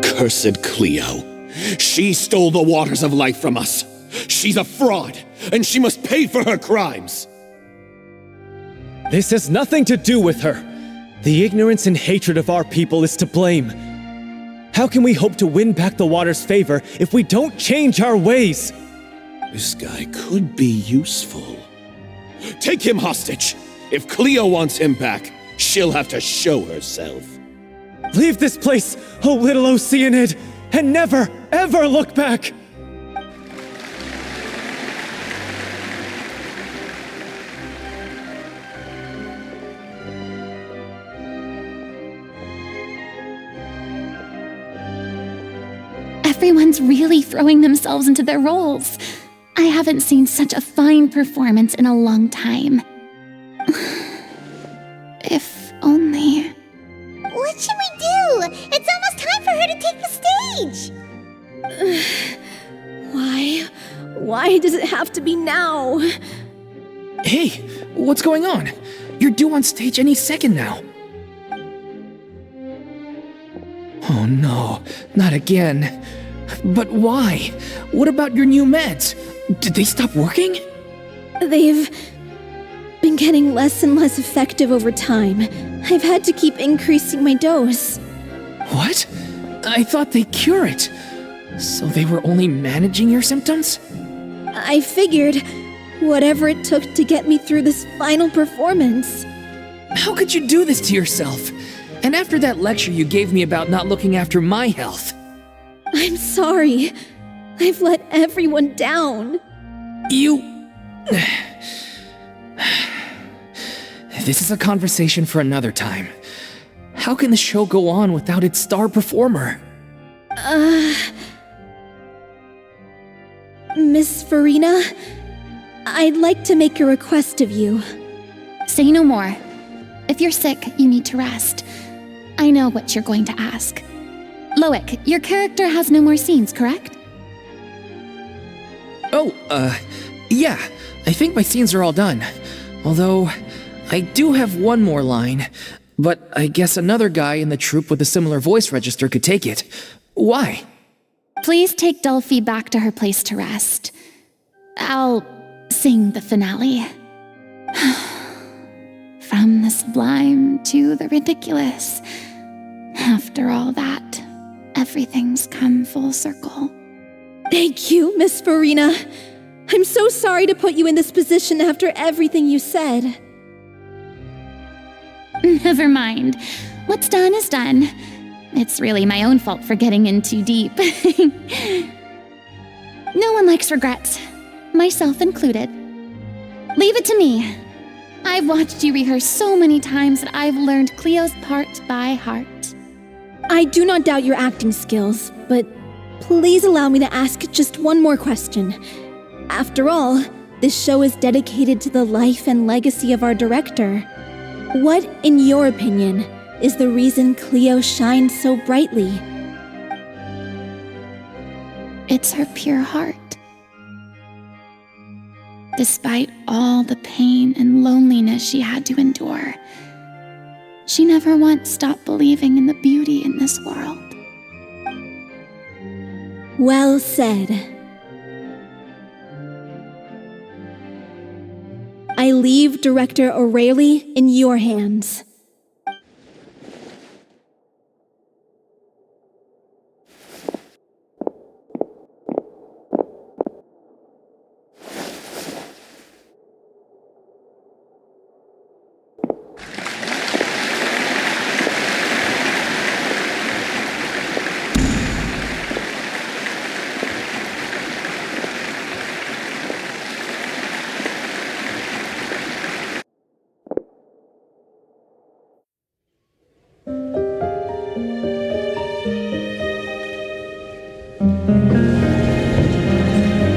Cursed Cleo. She stole the waters of life from us. She's a fraud, and she must pay for her crimes. This has nothing to do with her. The ignorance and hatred of our people is to blame. How can we hope to win back the water's favor if we don't change our ways? This guy could be useful. Take him hostage. If Cleo wants him back, she'll have to show herself. Leave this place, O little Oceanid, and never, ever look back! Everyone's really throwing themselves into their roles. I haven't seen such a fine performance in a long time. If only... What should we do? It's almost time for her to take the stage! Why? Why does it have to be now? Hey, what's going on? You're due on stage any second now. Oh no, not again. But why? What about your new meds? Did they stop working? They've been getting less and less effective over time. I've had to keep increasing my dose. What? I thought they cure it. So they were only managing your symptoms? I figured Whatever it took to get me through this final performance. How could you do this to yourself? And after that lecture you gave me about not looking after my health. I'm sorry. I've let everyone down. You... This is a conversation for another time. How can the show go on without its star performer? Miss Furina, I'd like to make a request of you. Say no more. If you're sick, you need to rest. I know what you're going to ask. Loic, your character has no more scenes, correct? Oh, yeah. I think my scenes are all done. Although, I do have one more line. But I guess another guy in the troupe with a similar voice register could take it. Why? Please take Delphi back to her place to rest. I'll sing the finale. From the sublime to the ridiculous. After all that, everything's come full circle. Thank you, Miss Furina. I'm so sorry to put you in this position after everything you said. Never mind. What's done is done. It's really my own fault for getting in too deep. No one likes regrets, myself included. Leave it to me. I've watched you rehearse so many times that I've learned Cleo's part by heart. I do not doubt your acting skills, but please allow me to ask just one more question. After all, this show is dedicated to the life and legacy of our director. What, in your opinion, is the reason Cleo shines so brightly? It's her pure heart. Despite all the pain and loneliness she had to endure, she never once stopped believing in the beauty in this world. Well said. I leave Director O'Reilly in your hands.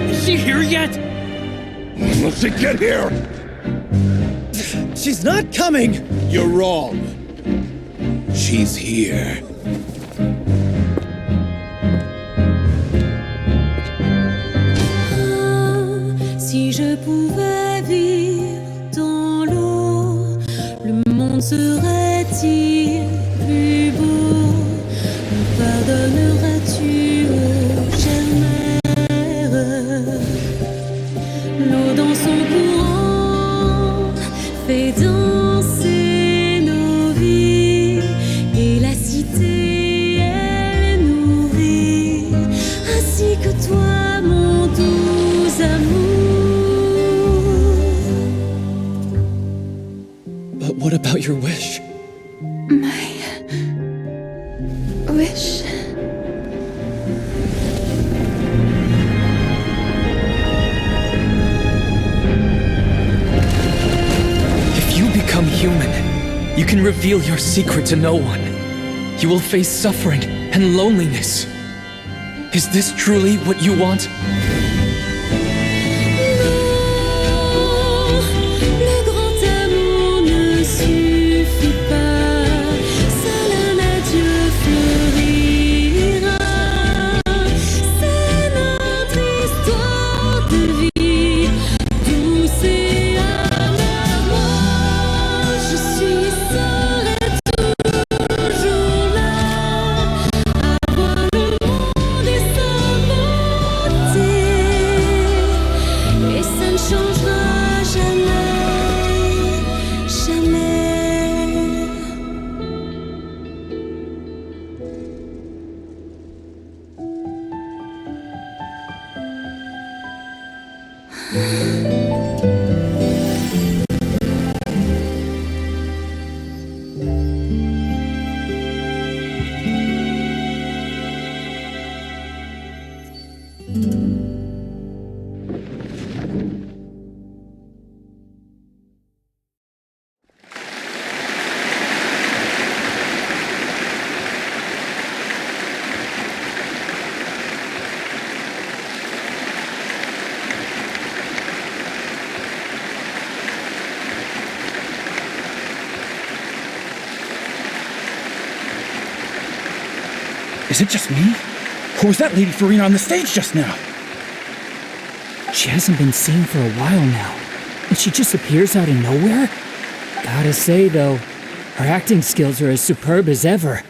Is she here yet? Will she get here? She's not coming! You're wrong. She's here. Si je pouvais vivre dans l'eau, le monde serait-il plus beau? Me pardonneras-tu, ô chère mère? L'eau dans son courant fait danser nos vies, et la cité elle est nourrie, ainsi que toi, mon doux amour. But what about your wish? My wish. If you become human, you can reveal your secret to no one. You will face suffering and loneliness. Is this truly what you want? Le grand amour ne suffit pas, seul un adieu fleurira. C'est notre histoire de vie, douce et amère. Moi, je suis serai toujours là, à voir le monde et sa beauté, et ça ne changera jamais, jamais. Is it just me? Or was that Lady Furina on the stage just now? She hasn't been seen for a while now, and she just appears out of nowhere? Gotta say, though, her acting skills are as superb as ever.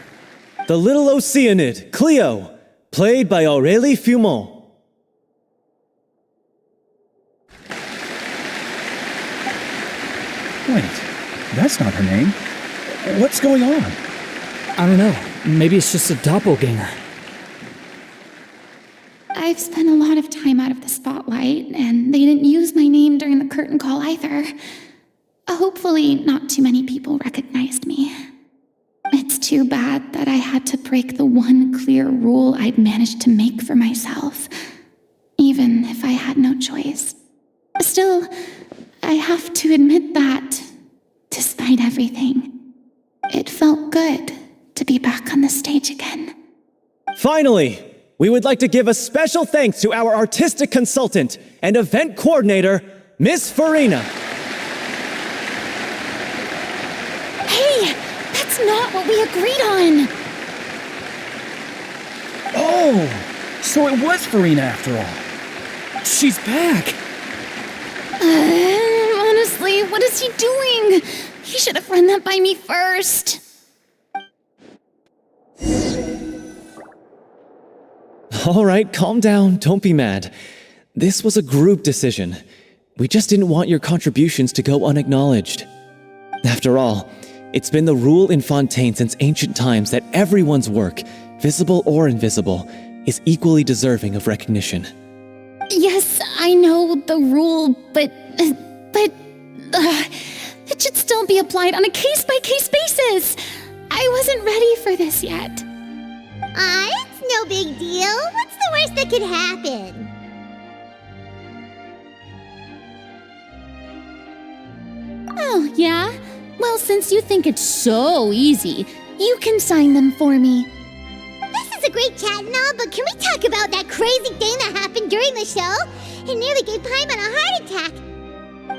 The little Oceanid, Cleo, played by Aurélie Fumont. Wait, that's not her name. What's going on? I don't know. Maybe it's just a doppelganger. I've spent a lot of time out of the spotlight, and they didn't use my name during the curtain call either. Hopefully, not too many people recognized me. It's too bad that I had to break the one clear rule I'd managed to make for myself, even if I had no choice. Still, I have to admit that, despite everything, it felt good to be back on the stage again. Finally, we would like to give a special thanks to our artistic consultant and event coordinator, Miss Furina. Hey, that's not what we agreed on! Oh, so it was Furina after all. She's back! Honestly, what is he doing? He should have run that by me first. All right, calm down, don't be mad. This was a group decision. We just didn't want your contributions to go unacknowledged. After all, it's been the rule in Fontaine since ancient times that everyone's work, visible or invisible, is equally deserving of recognition. Yes, I know the rule, but it should still be applied on a case-by-case basis. I wasn't ready for this yet. It's no big deal. What's the worst that could happen? Oh, yeah? Well, since you think it's so easy, you can sign them for me. This is a great chat and all, but can we talk about that crazy thing that happened during the show? It nearly gave Paimon a heart attack.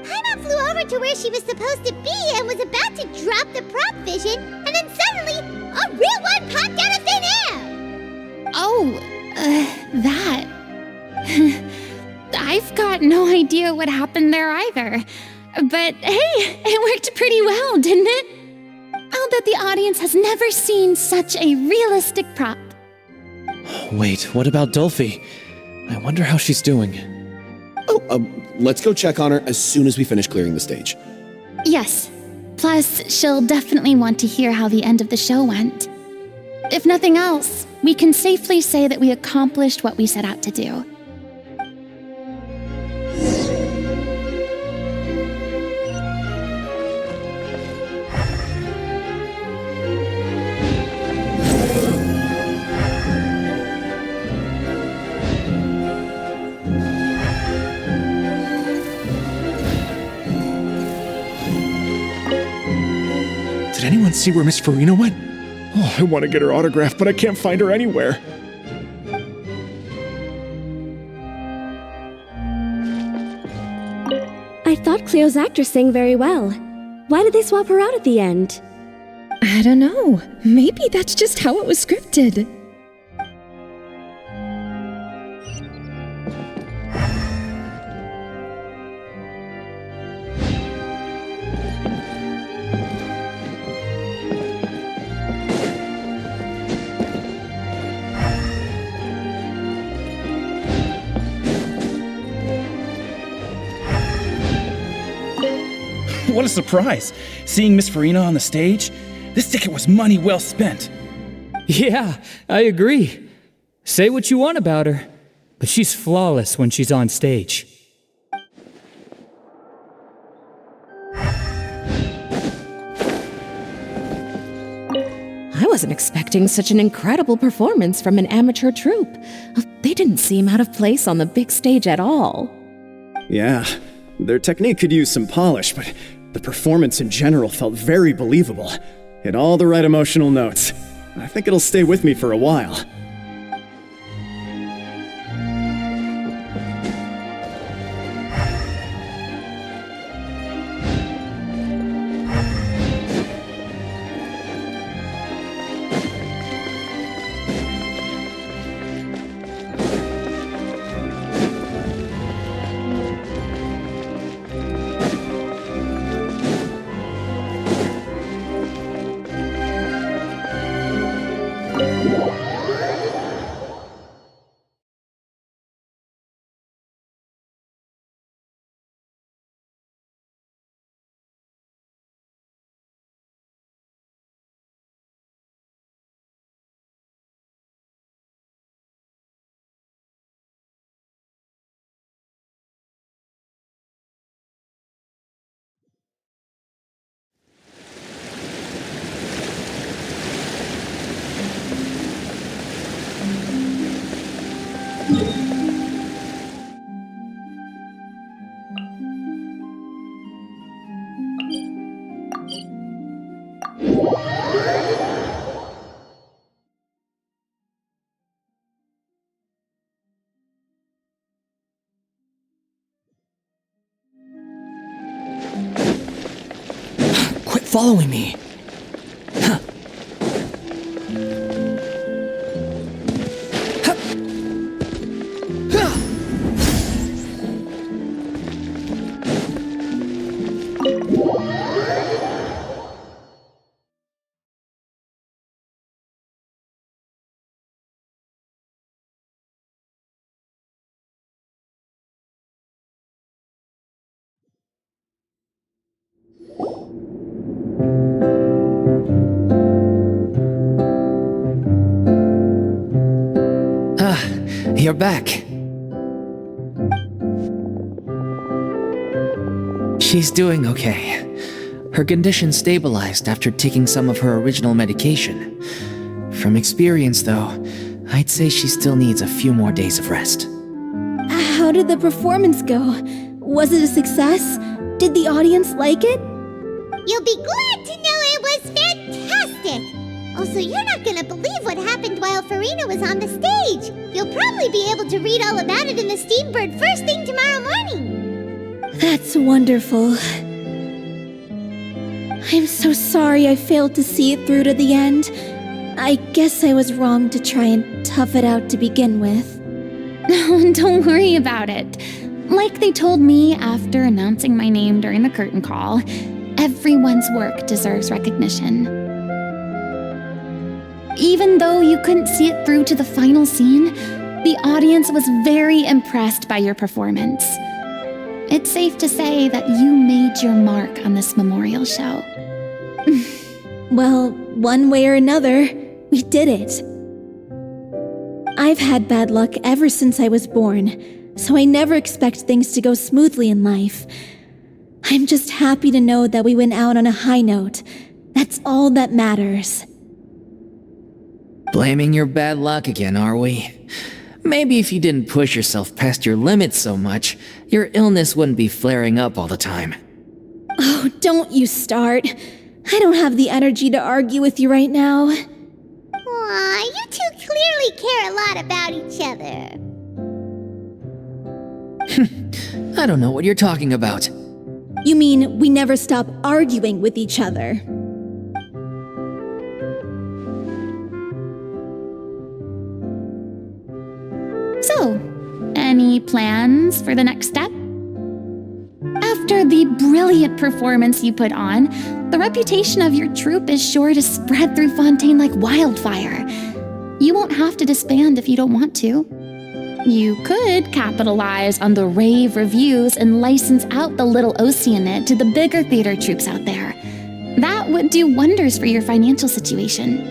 Paimon flew over to where she was supposed to be and was about to drop the prop vision, and then suddenly, a real one popped out of thin air! Oh, that. I've got no idea what happened there either. But hey, it worked pretty well, didn't it? I'll bet the audience has never seen such a realistic prop. Wait, what about Dolphy? I wonder how she's doing. Let's go check on her as soon as we finish clearing the stage. Yes. Plus, she'll definitely want to hear how the end of the show went. If nothing else, we can safely say that we accomplished what we set out to do. Did anyone see where Miss Furina went? Oh, I want to get her autograph, but I can't find her anywhere. I thought Cleo's actress sang very well. Why did they swap her out at the end? I don't know. Maybe that's just how it was scripted. What a surprise! Seeing Miss Furina on the stage? This ticket was money well spent. Yeah, I agree. Say what you want about her, but she's flawless when she's on stage. I wasn't expecting such an incredible performance from an amateur troupe. They didn't seem out of place on the big stage at all. Yeah, their technique could use some polish, but the performance in general felt very believable. Hit all the right emotional notes. I think it'll stay with me for a while. Quit following me. You're back. She's doing okay. Her condition stabilized after taking some of her original medication. From experience, though, I'd say she still needs a few more days of rest. How did the performance go? Was it a success? Did the audience like it? You'll be glad to know it was fantastic! Also, you're not gonna believe what happened while Furina was on the stage. You'll probably be able to read all about it in the Steambird first thing tomorrow morning. That's wonderful. I'm so sorry I failed to see it through to the end. I guess I was wrong to try and tough it out to begin with. No, don't worry about it. Like they told me after announcing my name during the curtain call, everyone's work deserves recognition. Even though you couldn't see it through to the final scene, the audience was very impressed by your performance. It's safe to say that you made your mark on this memorial show. Well, one way or another, we did it. I've had bad luck ever since I was born, so I never expect things to go smoothly in life. I'm just happy to know that we went out on a high note. That's all that matters. Blaming your bad luck again, are we? Maybe if you didn't push yourself past your limits so much, your illness wouldn't be flaring up all the time. Oh, don't you start. I don't have the energy to argue with you right now. Aw, you two clearly care a lot about each other. I don't know what you're talking about. You mean we never stop arguing with each other? So, any plans for the next step? After the brilliant performance you put on, the reputation of your troupe is sure to spread through Fontaine like wildfire. You won't have to disband if you don't want to. You could capitalize on the rave reviews and license out the Little Oceanid to the bigger theater troupes out there. That would do wonders for your financial situation.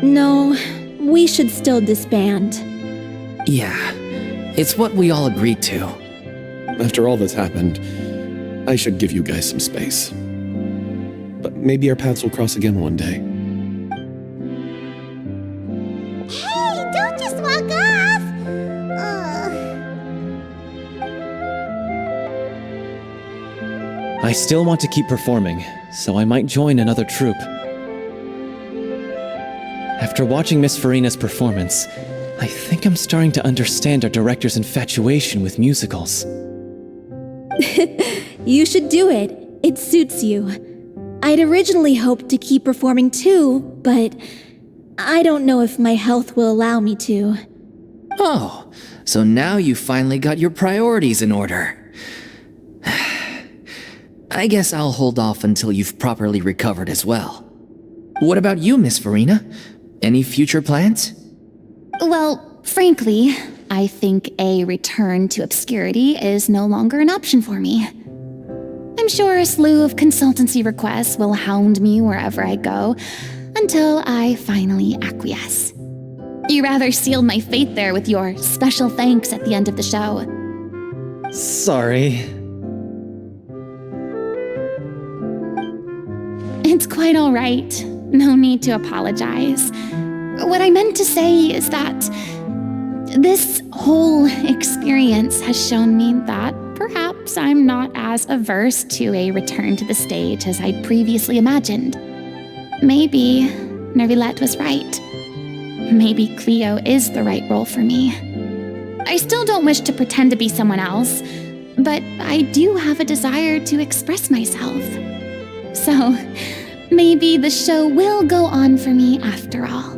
No, we should still disband. Yeah, it's what we all agreed to. After all that's happened, I should give you guys some space. But maybe our paths will cross again one day. Hey, don't just walk off! I still want to keep performing, so I might join another troupe. After watching Miss Furina's performance, I think I'm starting to understand our director's infatuation with musicals. You should do it. It suits you. I'd originally hoped to keep performing too, but I don't know if my health will allow me to. Oh, so now you finally got your priorities in order. I guess I'll hold off until you've properly recovered as well. What about you, Miss Furina? Any future plans? Well, frankly, I think a return to obscurity is no longer an option for me. I'm sure a slew of consultancy requests will hound me wherever I go until I finally acquiesce. You rather sealed my fate there with your special thanks at the end of the show. Sorry. It's quite all right. No need to apologize. What I meant to say is that this whole experience has shown me that perhaps I'm not as averse to a return to the stage as I'd previously imagined. Maybe Nervilette was right. Maybe Cleo is the right role for me. I still don't wish to pretend to be someone else, but I do have a desire to express myself. So, maybe the show will go on for me after all.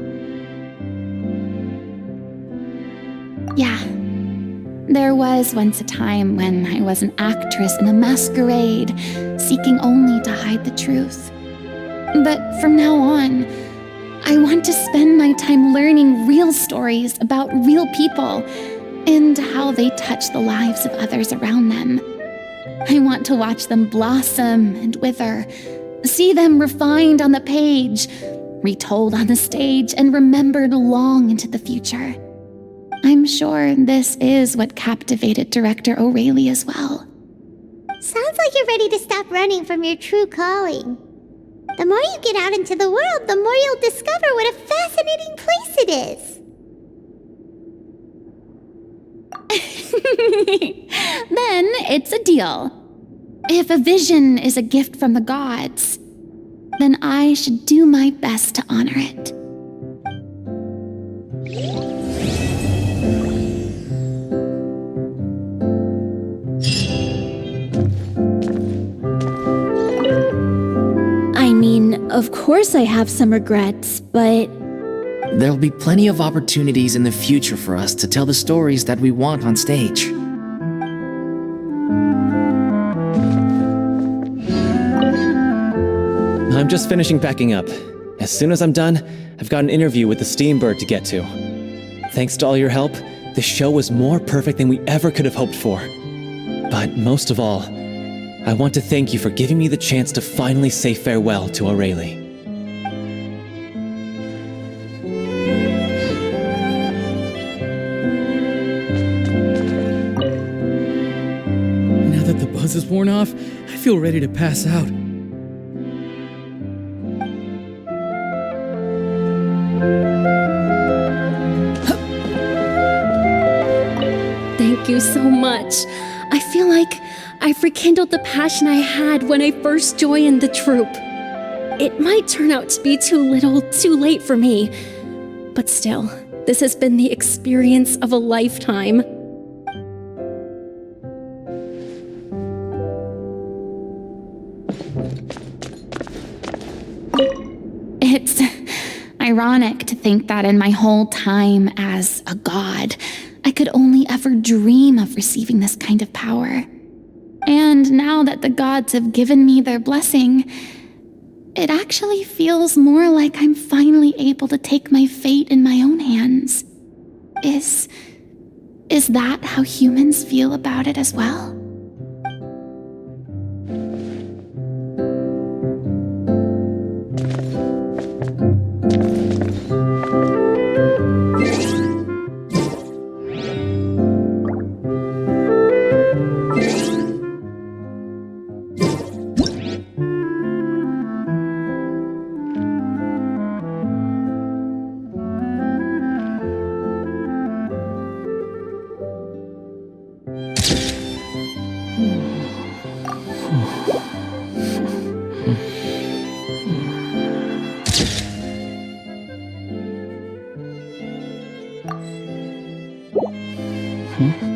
Yeah, there was once a time when I was an actress in a masquerade, seeking only to hide the truth. But from now on, I want to spend my time learning real stories about real people and how they touch the lives of others around them. I want to watch them blossom and wither, see them refined on the page, retold on the stage, and remembered long into the future. I'm sure this is what captivated director O'Reilly as well. Sounds like you're ready to stop running from your true calling. The more you get out into the world, the more you'll discover what a fascinating place it is. Then it's a deal. If a vision is a gift from the gods, then I should do my best to honor it. I mean, of course I have some regrets, but There'll be plenty of opportunities in the future for us to tell the stories that we want on stage. I'm just finishing packing up. As soon as I'm done, I've got an interview with the Steambird to get to. Thanks to all your help, the show was more perfect than we ever could have hoped for. But most of all, I want to thank you for giving me the chance to finally say farewell to O'Reilly. Now that the buzz is worn off, I feel ready to pass out. Thank you so much. I feel like I've rekindled the passion I had when I first joined the troupe. It might turn out to be too little, too late for me. But still, this has been the experience of a lifetime. It's ironic to think that in my whole time as a god, I could only ever dream of receiving this kind of power. And now that the gods have given me their blessing, it actually feels more like I'm finally able to take my fate in my own hands. Is that how humans feel about it as well? Huh?